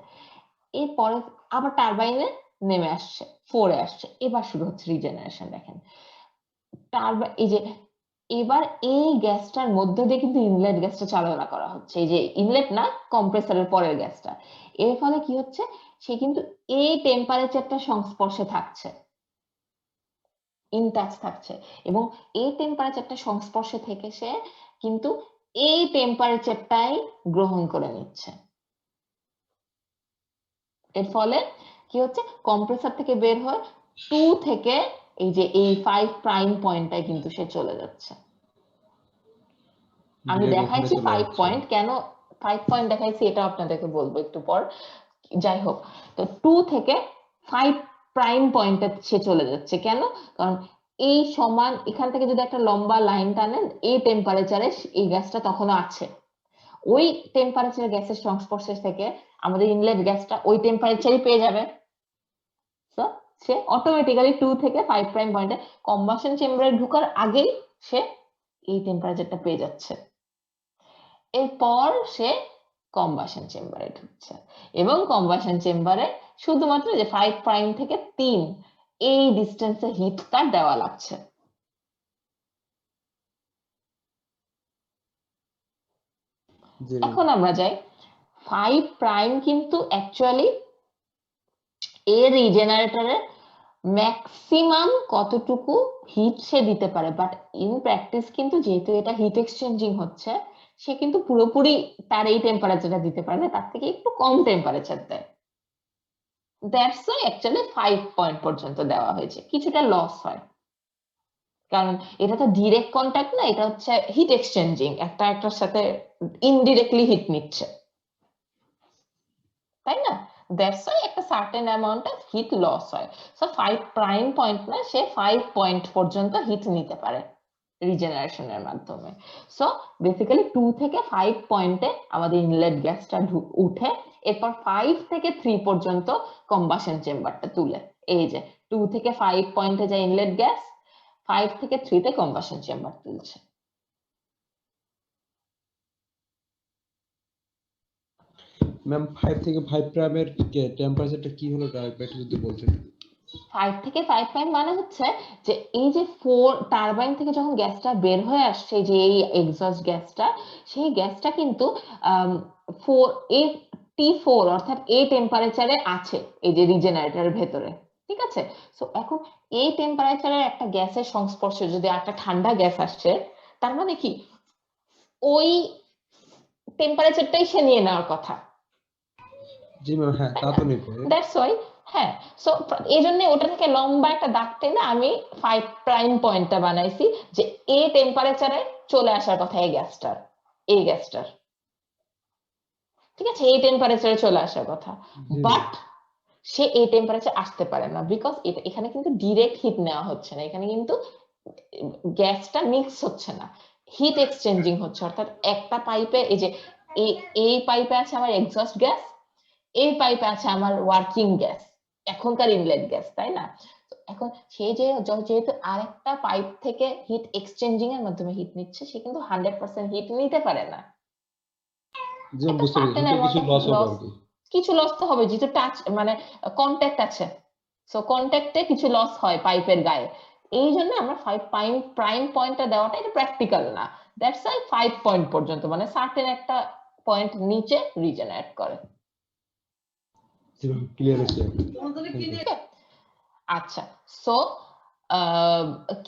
এরপরে আবার টারবাইনে নেমে আসছে, 4 এ আসছে, এবার শুরু হচ্ছে রিজেনারেশন। দেখেন এই যে এবার এই গ্যাসটার মধ্যে দিয়ে কিন্তু ইনলেট গ্যাসটা চালনা করা হচ্ছে, এই যে ইনলেট না, কম্প্রেসরের পরের গ্যাসটা। এর ফলে কি হচ্ছে, সে কিন্তু এই টেম্পারেচারটা সংস্পর্শে থাকছে, ইনটাচ থাকছে, এবং এই টেম্পারেচারটা সংস্পর্শে থেকে সে কিন্তু এই টেম্পারেচারটাই গ্রহণ করে নিচ্ছে। এর ফলে কি হচ্ছে, কম্প্রেসর থেকে বের হয় 2 থেকে এই যে এই 5 প্রাইম পয়েন্টটায় কিন্তু সে চলে যাচ্ছে। আমি দেখাইছি 5 পয়েন্ট, কেন 5 পয়েন্ট দেখাইছি এটা আপনাদেরকে বলবো একটু পর। যাই হোক, তো 2 থেকে 5 প্রাইম পয়েন্টে সে চলে যাচ্ছে, কেন? কারণ এই সমান এখান থেকে যদি একটা লম্বা লাইন টানেন, এই টেম্পারেচারে এই গ্যাসটা তখনও আছে, ওই টেম্পারেচার গ্যাসের সংস্পর্শে থেকে আমাদের ইনলেট গ্যাসটা ওই টেম্পারেচারই পেয়ে যাবে। তো সে অটোমেটিক্যালি 2 থেকে 5 প্রাইম পয়েন্টে কম্বাশন চেম্বারে ঢোকার আগেই সে এই টেম্পারেচারটা পেয়ে যাচ্ছে। এরপর সে কম্বাশন চেম্বারে ঢুকছে, এবং কম্বাশন চেম্বারে শুধুমাত্র যে 5 প্রাইম থেকে 3 এই ডিস্টেন্সে হিটটা দেওয়া লাগছে। এখন আমরা যাই 5 প্রাইম, কিন্তু অ্যাকচুয়ালি এর রিজেনারেটরে ম্যাক্সিমাম কতটুকু হিট সে দিতে পারে, বাট ইন প্র্যাকটিস কিন্তু যেহেতু এটা হিট এক্সচেঞ্জিং হচ্ছে, সে কিন্তু পুরোপুরি তার এই টেম্পারেচারটা দিতে পারে না, তার থেকে একটু কম টেম্পারেচার দেয়। দ্যাটস ওয়াই অ্যাকচুয়ালি 5 পয়েন্ট পর্যন্ত দেওয়া হয়েছে, কিছুটা লস হয়, কারণ এটা তো ডিরেক্ট কন্ট্যাক্ট না, এটা হচ্ছে হিট এক্সচেঞ্জিং, একটা একটার সাথে ইনডিরেক্টলি হিট নিচ্ছে, তাই না? দ্যাটস ওয়াই একটা certain amount of heat loss হয়। সো 5 প্রাইম পয়েন্ট না, সে 5 পয়েন্ট পর্যন্ত হিট নিতে পারে রিজেনারেশনের মাধ্যমে। সো বেসিক্যালি 2 থেকে 5 পয়েন্টে আমাদের ইনলেট গ্যাসটা উঠে, এরপর 5 থেকে 3 পর্যন্ত কম্বাশন চেম্বারটা তুলে, এই যে 2 থেকে 5 পয়েন্টে যে ইনলেট গ্যাস, 5 থেকে 3 তে কম্বাশন চেম্বার তুলছে। ম্যাম 5 থেকে 5 প্রাইমের টেম্পারেচারটা কি হলো একটু যদি বলতেন। 5 থেকে 5 প্রাইম মানে হচ্ছে যে এই যে 4 টারবাইন থেকে যখন গ্যাসটা বের হয়ে আসছে, যে এই এক্সস্ট গ্যাসটা, সেই গ্যাসটা কিন্তু 4 অর্থাৎ এই টেম্পারেচারে আছে এই যে রিজেনারেটরের ভেতরে, ঠিক আছে? সো এখন এই টেম্পারেচারের একটা গ্যাসের সংস্পর্শে যদি একটা ঠান্ডা গ্যাস আসছে, তার মানে কি ওই টেম্পারেচারটাই সে নিয়ে নেওয়ার কথা। জি ম্যাম, হ্যাঁ তা তো নেই। দ্যাটস ওয়াই, হ্যাঁ, সো এই জন্য ওটা থেকে লম্বা একটা দাগ টেনে আমি 5 প্রাইম পয়েন্টটা বানাইছি, যে এই টেম্পারেচারে চলে আসার কথা এই গ্যাসটার, ঠিক আছে? এই টেম্পারেচারে চলে আসার কথা, বাট সে এই টেম্পারেচার আসতে পারে না, বিকজ এখানে কিন্তু ডিরেক্ট হিট নেওয়া হচ্ছে না, এখানে কিন্তু গ্যাসটা মিক্স হচ্ছে না, হিট এক্সচেঞ্জিং হচ্ছে। অর্থাৎ একটা পাইপে এই যে এই পাইপে আছে আমার এক্সস্ট গ্যাস, এই পাইপে আছে আমার ওয়ার্কিং গ্যাস, এখনকার ইনলেট গ্যাস, তাই না? এখন সে যেহেতু আরেকটা পাইপ থেকে হিট এক্সচেঞ্জিং এর মাধ্যমে হিট নিচ্ছে, সে কিন্তু 100% হিট নিতে পারে না। কিছু লস তো হবে, যেহেতু টাচ মানে কন্ট্যাক্ট আছে, সো কন্ট্যাক্টে কিছু লস হয় পাইপের গায়ে, এই জন্য আমরা 5 প্রাইম পয়েন্টটা দেওয়াটা এটা প্র্যাকটিক্যাল না, দ্যাটস ওয়াই 5 পয়েন্ট পর্যন্ত, মানে সার্টেন একটা পয়েন্ট নিচে রিজেনারেট করে। ক্লিয়ার হয়েছে। আচ্ছা, সো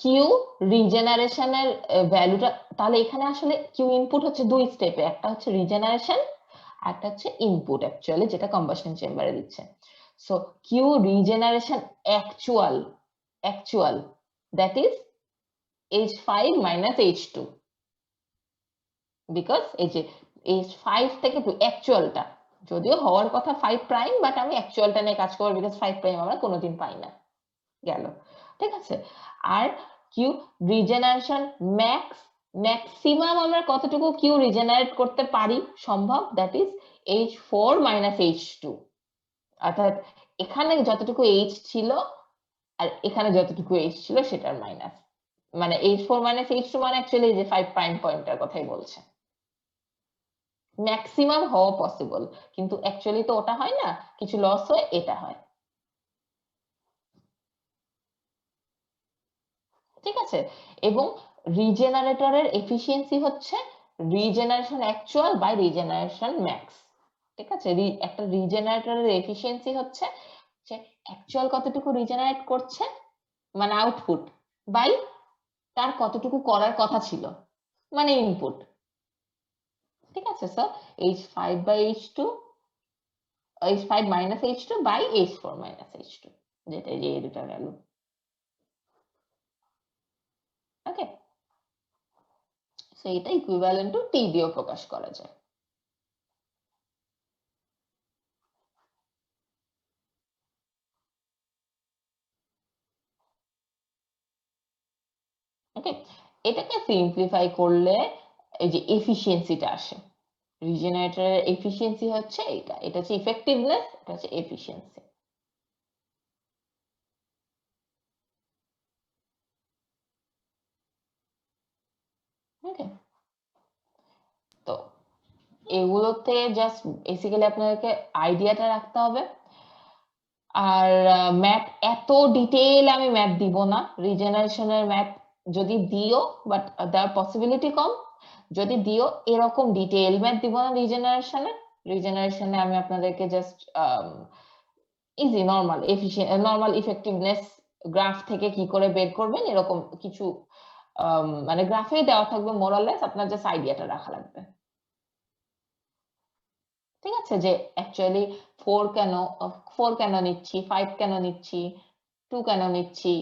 কিউ রিজেনারেশনের ভ্যালুটা, তাহলে এখানে আসলে কিউ ইনপুট হচ্ছে দুই স্টেপে, একটা হচ্ছে রিজেনারেশন, একটা হচ্ছে ইনপুট অ্যাকচুয়ালি যেটা কম্বাশন চেম্বারে দিচ্ছে। So Q regeneration actual that is H5 minus H2, because এই যে H5 থেকে অ্যাকচুয়ালটা, যদিও হওয়ার কথা 5 প্রাইম, বাট আমি অ্যাকচুয়ালটা নিয়ে কাজ করব বিকজ 5 প্রাইম আমরা কোনোদিন পাই না, গেল, ঠিক আছে। আর কিউ রিজেনারেশন ম্যাক্সিমাম আমরা কতটুকু কিউ রিজেনারেট করতে পারি সম্ভব, that is H4 minus H2, অর্থাৎ এখানে যতটুকু H ছিল আর এখানে যতটুকু H ছিল সেটার মাইনাস, মানে H4 minus H2 মানে অ্যাকচুয়ালি যে 5 প্রাইম পয়েন্টের কথাই বলছে। ম্যাক্সিমাম হওয়া পসিবল, কিন্তু অ্যাকচুয়ালি তো ওটা হয় না, কিছু লস হয়, এটা হয়, ঠিক আছে। এবং রিজেনারেটরের এফিসিয়েন্সি হচ্ছে regeneration actual by regeneration max, ঠিক আছে। একটা রিজেনারেটরের এফিসিয়েন্সি হচ্ছে যে অ্যাকচুয়াল কতটুকু রিজেনারেট করছে মানে আউটপুট, বাই তার কতটুকু করার কথা ছিল মানে ইনপুট, ঠিক আছে। So H5 by H2, H5 minus H2 by H4 minus H2, যেটা যে দুটা ভ্যালু, ওকে। সো এটা ইকুইভ্যালেন্ট টু টি দিয়েও প্রকাশ করা যায়। ওকে, এটাকে সিম্পলিফাই করলে এই যে এফিসিয়েন্সিটা আসে, রিজেনারেটরের এফিসিয়েন্সি হচ্ছে এটা হচ্ছে ইফেক্টিভনেস, এটা হচ্ছে এফিসিয়েন্সি। ওকে, তো এগুলোতে জাস্ট বেসিক্যালি আপনাদেরকে আইডিয়াটা রাখতে হবে। আর ম্যাথ এত ডিটেইল আমি ম্যাথ দিব না, রিজেনারেশনের ম্যাথ যদি দিও, বাট দেওয়ার পসিবিলিটি কম, যদি দিও এরকম ডিটেইল ম্যাথ দিব না রিজেনারেশনে আমি আপনাদেরকে just easy normal effectiveness graph থেকে কি করে বের করবেন এরকম কিছু মানে গ্রাফেই দেওয়া থাকবে মোরাললেস, আপনার জাস্ট আইডিয়াটা রাখা লাগবে, ঠিক আছে। যে অ্যাকচুয়ালি 4 কেন নিচ্ছি, 5 কেন নিচ্ছি, 2 কেন নিচ্ছি,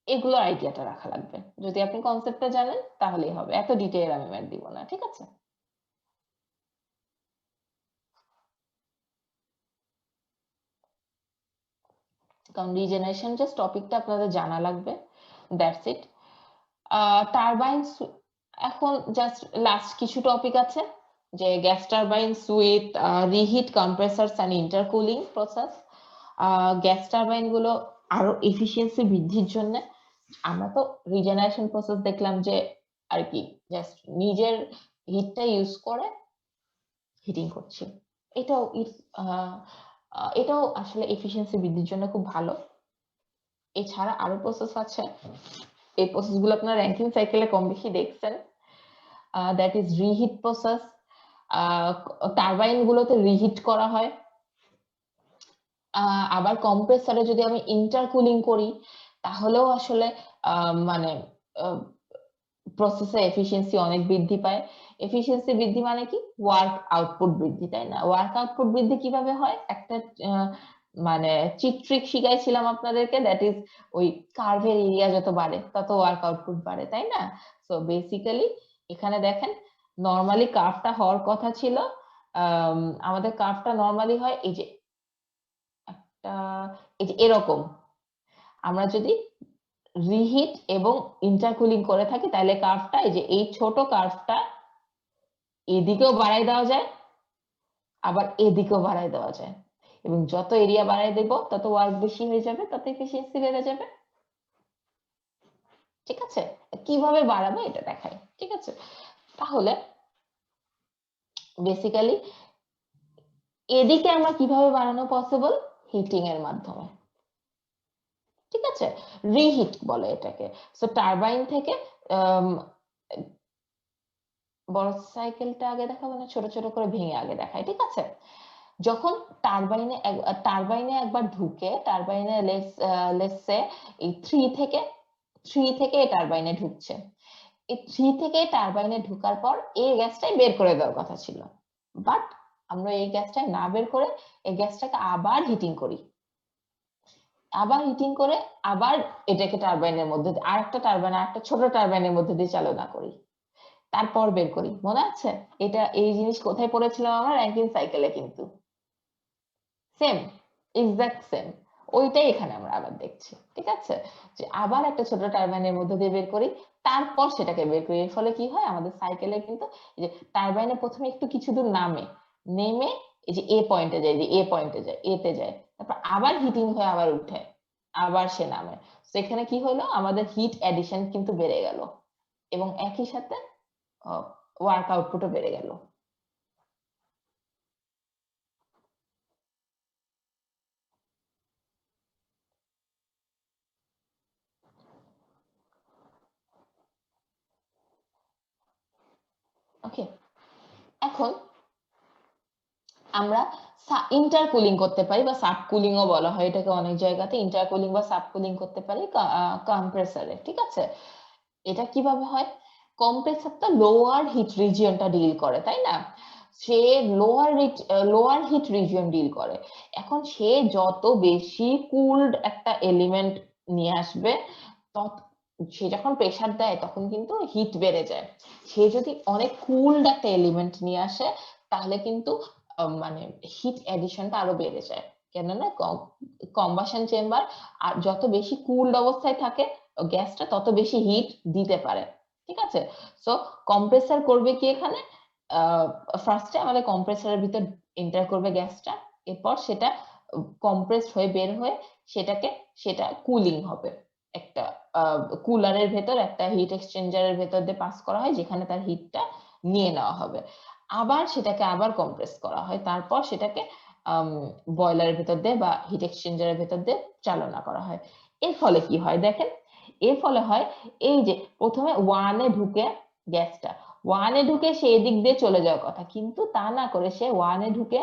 এগুলো আইডিয়াটা রাখা লাগবে। যদি আপনি কনসেপ্টটা জানেন তাহলেই হবে, এত ডিটেইল আমি ম্যাথ দিব না, ঠিক আছে। কারণ রিজেনারেশন জাস্ট টপিকটা আপনাদের জানা লাগবে, দ্যাটস ইট। টারবাইনস, এখন জাস্ট লাস্ট কিছু টপিক আছে, যে gas turbines with reheat compressors and intercooling process. Gas turbine গুলো আরো এফিসিয়েন্সি বৃদ্ধির জন্য, আমরা তো রিজেনারেশন প্রসেস দেখলাম যে আর কি জাস্ট নিজের হিটটা ইউজ করে হিটিং করছি, এটাও এটাও আসলে এফিসিয়েন্সি বৃদ্ধির জন্য খুব ভালো। এছাড়া আরো প্রসেস আছে, এই প্রসেসগুলো আপনারা র্যাঙ্কিং সাইকেলে কম বেশি দেখছেন, that is reheat process. Turbine গুলোতে রিহিট করা হয়, আবার কম্প্রেসরে যদি আমি ইন্টারকুলিং করি তাহলেও আসলে মানে প্রসেসে এফিসিয়েন্সি অনেক বৃদ্ধি পায়। এফিসিয়েন্সি বৃদ্ধি মানে কি, ওয়ার্ক আউটপুট বৃদ্ধি, তাই না? ওয়ার্ক আউটপুট বৃদ্ধি কিভাবে হয়, একটা মানে চিত্রিক শিখাইছিলাম আপনাদেরকে, দ্যাট ইজ ওই কার্ভের এরিয়া যত বাড়ে তত ওয়ার্ক আউটপুট বাড়ে, তাই না? সো বেসিক্যালি এখানে দেখেন নরমালি কার্ভটা হওয়ার কথা ছিল, আমাদের কার্ভটা নরমালি হয় এই যে একটা, এই যে এরকম। আমরা যদি রিহিট এবং ইন্টারকুলিং করে থাকি তাহলে কার্ভটা এই যে এই ছোট কার্ভটা এদিকেও বাড়াই দেওয়া যায়, আবার এদিকেও বাড়াই দেওয়া যায়, এবং যত এরিয়া বাড়াই দেব তত ওয়ার্ক বেশি হয়ে যাবে, তত এফিসিয়েন্সি বেড়ে যাবে, ঠিক আছে। কিভাবে বাড়াবো এটা দেখাই, ঠিক আছে। তাহলে বেসিক্যালি এদিকে আমরা কিভাবে বাড়ানো পসিবল, হিটিং এর মাধ্যমে, আছে, রিহিট বলে এটাকে। সো টারবাইন থেকে বড় সাইকেলটা আগে দেখাবো না ছোট ছোট করে ভেঙে আগে দেখাই, ঠিক আছে? যখন টারবাইনে একবার ঢুকে, টারবাইনে লেটসে এই 3 থেকে এই টারবাইনে ঢুকছে, এই 3 থেকে টারবাইনে ঢোকার পর এই গ্যাসটাই বের করে দেওয়ার কথা ছিল, বাট আমরা এই গ্যাসটা না বের করে এই গ্যাসটাকে আবার হিটিং করি, আবার এটাকে টারবাইনের মধ্যে আরেকটা টারবাইন, আরেকটা ছোট টারবাইনের মধ্যে দিয়ে চালনা করি, তারপর বের করি। মনে আছে এটা, এই জিনিস কোথায় পড়েছিলাম আমরা? র্যাঙ্কিন সাইকেলে, কিন্তু সেম, এক্সাক্ট সেম ওইটাই এখানে আমরা আবার দেখছি, ঠিক আছে? যে আবার একটা ছোট টারবাইনের মধ্যে দিয়ে বের করি, তারপর সেটাকে বের করি। এর ফলে কি হয় আমাদের সাইকেলে কিন্তু এই যে টারবাইনে প্রথমে একটু কিছু দূর নেমে এই যে এ পয়েন্টে যায়, যে এ পয়েন্টে যায়, এতে যায়, তারপর আবার হিটিং হয়ে আবার উঠে, আবার সে নামে। তো এখানে কি হলো, আমাদের হিট এডিশন কিন্তু বেড়ে গেল এবং একই সাথে ওয়ার্ক আউটপুটও বেড়ে গেল। ওকে, এখন আমরা ইন্টারকুলিং করতে পারি, বা সাবকুলিংও বলা হয় এটাকে অনেক জায়গাতে, ইন্টারকুলিং বা সাবকুলিং করতে পারি কম্প্রেসারে, ঠিক আছে? এটা কিভাবে হয়? কম্প্রেসার তো লোয়ার হিট রিজিয়নটা ডিল করে, তাই না? সে লোয়ার হিট রিজিয়ন ডিল করে। এখন সে যত বেশি কুলড একটা এলিমেন্ট নিয়ে আসবে, তত সে যখন প্রেসার দেয় তখন কিন্তু হিট বেড়ে যায়। সে যদি অনেক কুলড একটা এলিমেন্ট নিয়ে আসে তাহলে কিন্তু মানে হিট এডিশনটা আরো বেড়ে যায়, কেননা কম্বাশন চেম্বার আর যত বেশি কুলড অবস্থায় থাকে গ্যাসটা তত বেশি হিট দিতে পারে, ঠিক আছে? সো কম্প্রেসার করবে কি এখানে, ফার্স্টে আমাদের কম্প্রেসারের ভিতর এন্টার করবে গ্যাসটা, এরপর সেটা কম্প্রেস হয়ে বের হয়ে সেটা কুলিং হবে, একটা কুলারের ভেতর, একটা হিট এক্সচেঞ্জারের ভেতর দিয়ে পাস করা হয়, যেখানে তার হিটটা নিয়ে নেওয়া হবে। আবার সেটাকে আবার কম্প্রেস করা হয়, তারপর সেটাকে বয়লারের ভেতর দিয়ে বা হিট এক্সচেঞ্জারের ভেতর দিয়ে চালনা করা হয়। এর ফলে কি হয় দেখেন, এর ফলে হয় এই যে প্রথমে ওয়ানে ঢুকে গ্যাসটা, ওয়ানে ঢুকে সে এদিক দিয়ে চলে যাওয়ার কথা, কিন্তু তা না করে সে ওয়ানে ঢুকে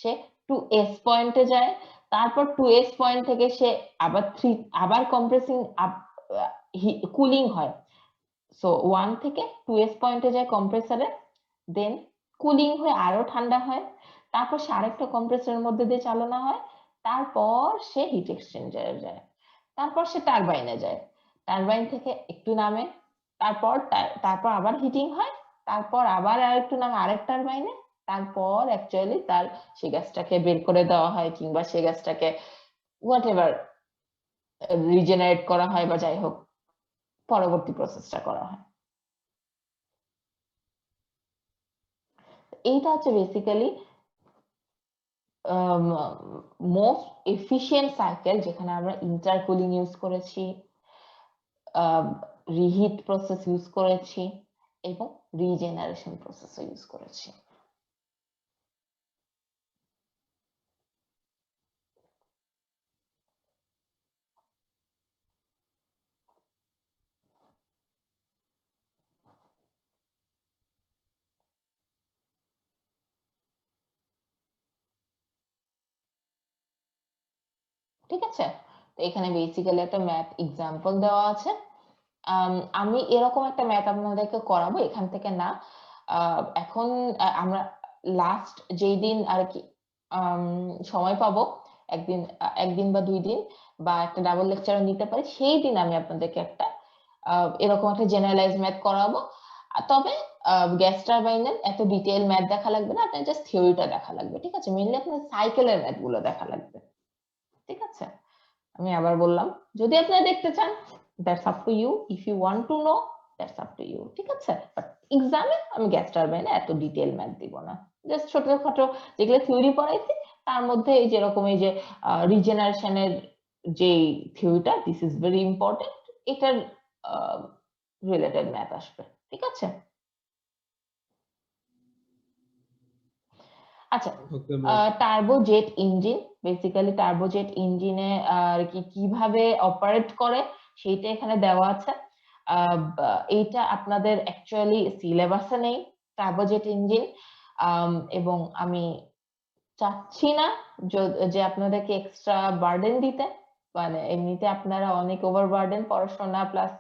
সে 2s পয়েন্টে যায়, তারপর 2s পয়েন্ট থেকে সে আবার কম্প্রেসিং কুলিং হয়। সো 1 থেকে 2s পয়েন্টে যায় কম্প্রেসারে, দেন কুলিং হয়ে আরো ঠান্ডা হয়, তারপর সে আরেকটা কম্প্রেসরের মধ্যে দিয়ে চালনা হয়, তারপর সে হিট এক্সচেঞ্জারে যায়, তারপর সে টারবাইনে যায়, টারবাইন থেকে একটু নামে, তারপর আবার হিটিং হয়, তারপর আবার আরেকটু নামে আরেক টারবাইনে, তারপর অ্যাকচুয়ালি তার সে গ্যাসটাকে বের করে দেওয়া হয়, কিংবা সে গ্যাসটাকে হোয়াট এভার রিজেনারেট করা হয়, বা যাই হোক পরবর্তী প্রসেসটা করা হয়। এইটা হচ্ছে বেসিক্যালি মোস্ট এফিশিয়েন্ট সাইকেল, যেখানে আমরা ইন্টারকুলিং ইউজ করেছি, রিহিট প্রসেস ইউজ করেছি এবং রিজেনারেশন প্রসেস ইউজ করেছি। ঠিক আছে, তো এখানে বেসিক্যালি একটা ম্যাথ এক্সাম্পল দেওয়া আছে। আমি এরকম একটা ম্যাথ আপনাদেরকে করাবো এখান থেকে না, এখন আমরা লাস্ট যেই দিন আর কি সময় পাবো, একদিন বা 2 দিন বা একটা ডাবল লেকচার নিতে পারি, সেই দিন আমি আপনাদেরকে একটা এরকম একটা জেনারেলাইজ ম্যাথ করাবো। তবে গ্যাস টারবাইনের এত ডিটেইল ম্যাথ দেখা লাগবে না, আপনার জাস্ট থিওরিটা দেখা লাগবে, ঠিক আছে? মেইনলি আপনার সাইকেলের ম্যাথ গুলো দেখা লাগবে, ঠিক আছে? আমি আবার বললাম, যদি আপনারা দেখতে চান that's up to you, if you want to know that's up to you, ঠিক আছে? বাট এক্সামে আমি গ্যাস টারবাইনে এত ডিটেইল ম্যাথ দিব না, জাস্ট ছোটখাটো যেগুলো থিওরি পড়াইছি তার মধ্যে এই যেরকম এই যে রিজেনারেশনের যে থিওরিটা, দিস ইজ ভেরি ইম্পর্টেন্ট, এটার রিলেটেড ম্যাথ আসবে, ঠিক আছে? আচ্ছা, okay ma'am. Turbojet engine, basically turbojet ইঞ্জিনে আর কি কিভাবে অপারেট করে সেইটা এখানে দেওয়া আছে। এইটা আপনাদের অ্যাকচুয়ালি সিলেবাসে নেই টার্বোজেট ইঞ্জিন, এবং আমি চাচ্ছি না যে আপনাদেরকে এক্সট্রা বার্ডেন দিতে, মানে এমনিতে আপনারা অনেক ওভার বার্ডেন পড়াশোনা প্লাস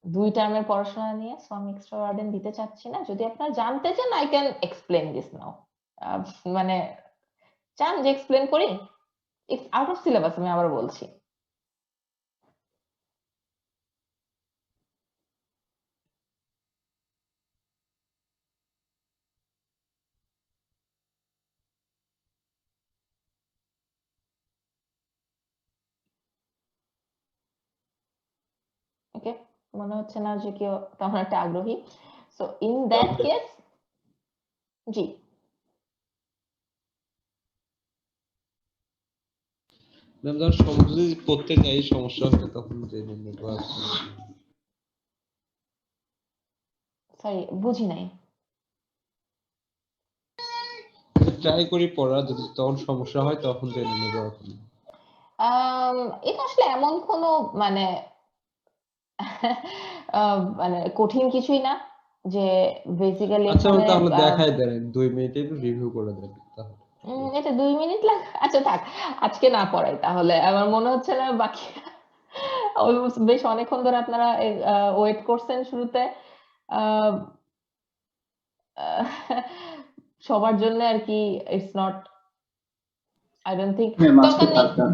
2 টার্মের পড়াশোনা নিয়ে, সো আমি এক্সট্রা বার্ডেন দিতে চাচ্ছি না। যদি আপনারা জানতে চান I can explain this now, মানে চান যে এক্সপ্লেন করি? ইটস আউট অফ সিলেবাস, আমি আবার বলছি। ওকে, মনে হচ্ছে না যে কেউ তেমন একটা আগ্রহী। So in that case, G ma'am ধর যদি পড়তে যাই সমস্যা হবে তখন জেনে নেবো আর কি। সরি বুঝি নাই। ট্রাই করি পড়া, যদি তখন সমস্যা হয় তখন জেনে নেবো এখন। এটা আসলে এমন কোনো মানে মানে কঠিন কিছুই না, যে বেসিক্যালি আচ্ছা এখানে তাহলে দেখাই দেন 2 মিনিটে একটু রিভিউ করে দেন তাহলে। এটা 2 মিনিট আচ্ছা থাক, আজকে না পড়াই তাহলে। আমার মনে হচ্ছে না বাকি অলমোস্ট বেশ অনেকক্ষণ ধরে আপনারা ওয়েট করছেন শুরুতে। আহ, আহ, সবার জন্য আর কি it's not, I don't think ma'am আজকে দরকার নেই। থাকতাম।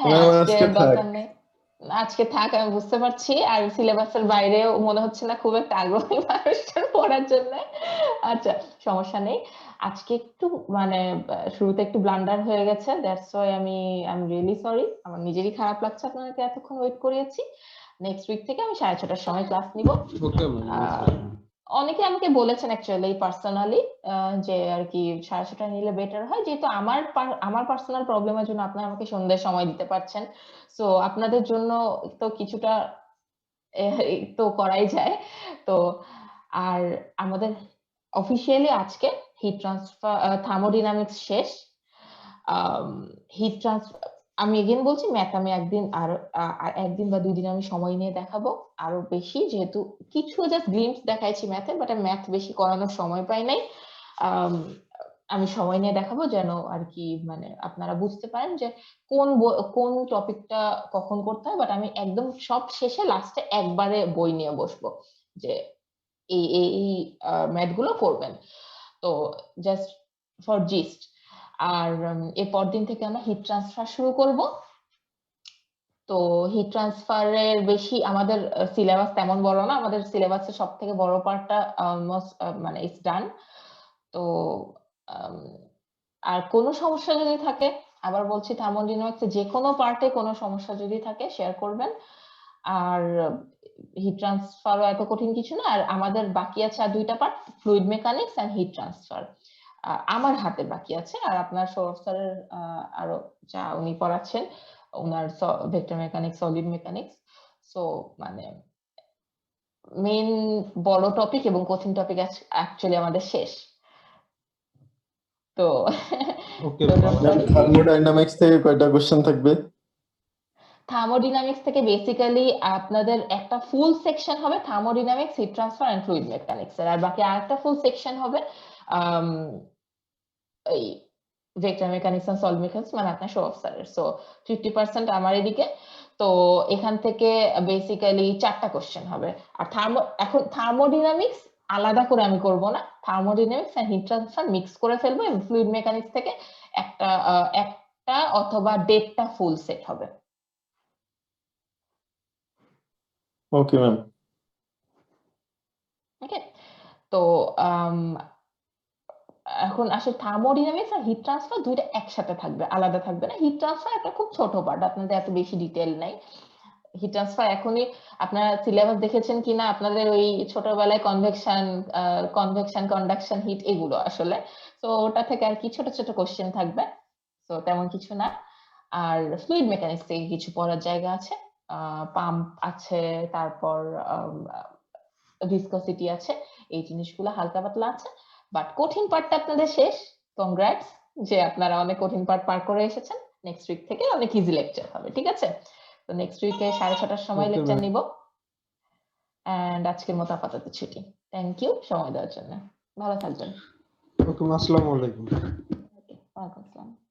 হ্যাঁ ম্যাম আজকে আজকে থাক। দরকার নেই, আজকে থাক, আমি বুঝতে পারছি। আর সিলেবাসের বাইরেও মনে হচ্ছে না খুব একটা আগ্রহী মানুষজন পড়ার জন্য। আচ্ছা, সমস্যা নেই। আজকে একটু মানে শুরুতে একটু ব্লান্ডার হয়ে গেছে, দ্যাটস ওয়াই আমি আই এম রিয়েলি সরি। আমার নিজেরই খারাপ লাগছে আপনাদেরকে এতক্ষণ ওয়েট করিয়েছি। নেক্সট উইক থেকে আমি 6:30টার সময় ক্লাস নিব। Okay ma'am. অনেকে আমাকে বলেছেন অ্যাকচুয়ালি পার্সোনালি যে আর কি 6:30 নিলে বেটার হয়, যেহেতু আমার পার্সোনাল প্রবলেমের জন্য আপনারা আমাকে সন্ধ্যায় সময় দিতে পারছেন। সো আপনাদের জন্য তো কিছুটা তো করাই যায়। তো আর আমাদের অফিসিয়ালি আজকে হিট ট্রান্সফার থার্মোডাইনামিক্স শেষ। হিট ট্রান্সফার আমি এগেন বলছি, ম্যাথ আমি একদিন আর একদিন বা 2 দিন আমি সময় নিয়ে দেখাবো আরো বেশি, যেহেতু কিছু জাস্ট গ্লিম্পস দেখাইছি ম্যাথে, বাট আমি ম্যাথ বেশি করানোর সময় পাই নাই। আম, আমি সময় নিয়ে দেখাবো যেন আর কি মানে আপনারা বুঝতে পারেন যে কোন টপিকটা কখন করতে হয়। বাট আমি একদম সব শেষে লাস্টে একবারে বই নিয়ে বসবো যে এই ম্যাথ গুলো করবেন। তো জাস্ট ফর জিস্ট। আর এরপর দিন থেকে আমরা হিট ট্রান্সফার শুরু করব। তো হিট ট্রান্সফারের বেশি আমাদের সিলেবাস তেমন বড় না, আমাদের সিলেবাসের সব থেকে বড় পার্টটা অলমোস্ট মানে ইটস ডান। তো আম, আর কোনো সমস্যা যদি থাকে, আবার বলছি থার্মোডাইনামিক্সে যে কোনো পার্টে কোনো সমস্যা যদি থাকে শেয়ার করবেন। আর হিট ট্রান্সফারও এত কঠিন কিছু না। আর আমাদের বাকি আছে আর 2টা part, fluid mechanics and heat transfer, আমার হাতে বাকি আছে। আর আপনার সৌরভ স্যারের আরো যা উনি পড়াচ্ছেন, ওনার vector mechanics, solid mechanics. So মানে মেইন বড় টপিক এবং কঠিন টপিক অ্যাকচুয়ালি আমাদের শেষ। তো ওকে তো don't ম্যাম worry. থার্মোডাইনামিক্স থেকে কয়টা কোশ্চেন থাকবে? থার্মোডাইনামিক্স থেকে বেসিক্যালি আপনাদের একটা ফুল সেকশন হবে thermodynamics, heat transfer and fluid mechanics এর, আর বাকি আরেকটা ফুল সেকশন হবে আম, এই vector mechanics and solid mechanics, মানে আপনার সৌরভ স্যারের। সো 50% আমার এদিকে। তো এখান থেকে বেসিক্যালি 4টা কোশ্চেন হবে। আর এখন থার্মোডাইনামিক্স আলাদা করে আমি করব না, thermodynamics and heat transfer mix করে ফেলবো, এবং ফ্লুইড মেকানিক্স থেকে একটা অথবা 1.5টা ফুল সেট হবে। Okay ma'am. ওকে, তো এখন আসলে থার্মোডাইনামিক্স আর হিট ট্রান্সফার দুইটা একসাথে থাকবে, আলাদা থাকবে না। হিট ট্রান্সফার একটা খুব ছোট পার্ট, আপনাদের এত বেশি ডিটেল নাই। হিট ট্রান্সফার এখনই আপনারা সিলেবাস দেখেছেন কিনা, আপনাদের ওই ছোটবেলায় কনভেকশন, কন্ডাকশন, হিট এগুলো আসলে। তো ওটা থেকে আর কি ছোট ছোট কোশ্চেন থাকবে, তো তেমন কিছু না। আর ফ্লুইড মেকানিক্স থেকে কিছু পড়ার জায়গা আছে, পাম্প আছে, তারপর ভিসকসিটি আছে, এই জিনিসগুলো হালকা পাতলা আছে। বাট কঠিন পার্টটা আপনাদের শেষ। কংগ্রাটস যে আপনারা অনেক কঠিন পার্ট পার করে এসেছেন। নেক্সট উইক থেকে অনেক ইজি লেকচার হবে, ঠিক আছে? তো নেক্সট উইকে 6:30টার সময় Okay, লেকচার ma'am. নিব। এন্ড আজকের মতো আপাতত ছুটি। থ্যাংক ইউ সময় দেওয়ার জন্য। ভালো থাকবেন। ওকে, আসসালামু আলাইকুম। ওকে, ওয়ালাইকুম আসসালাম।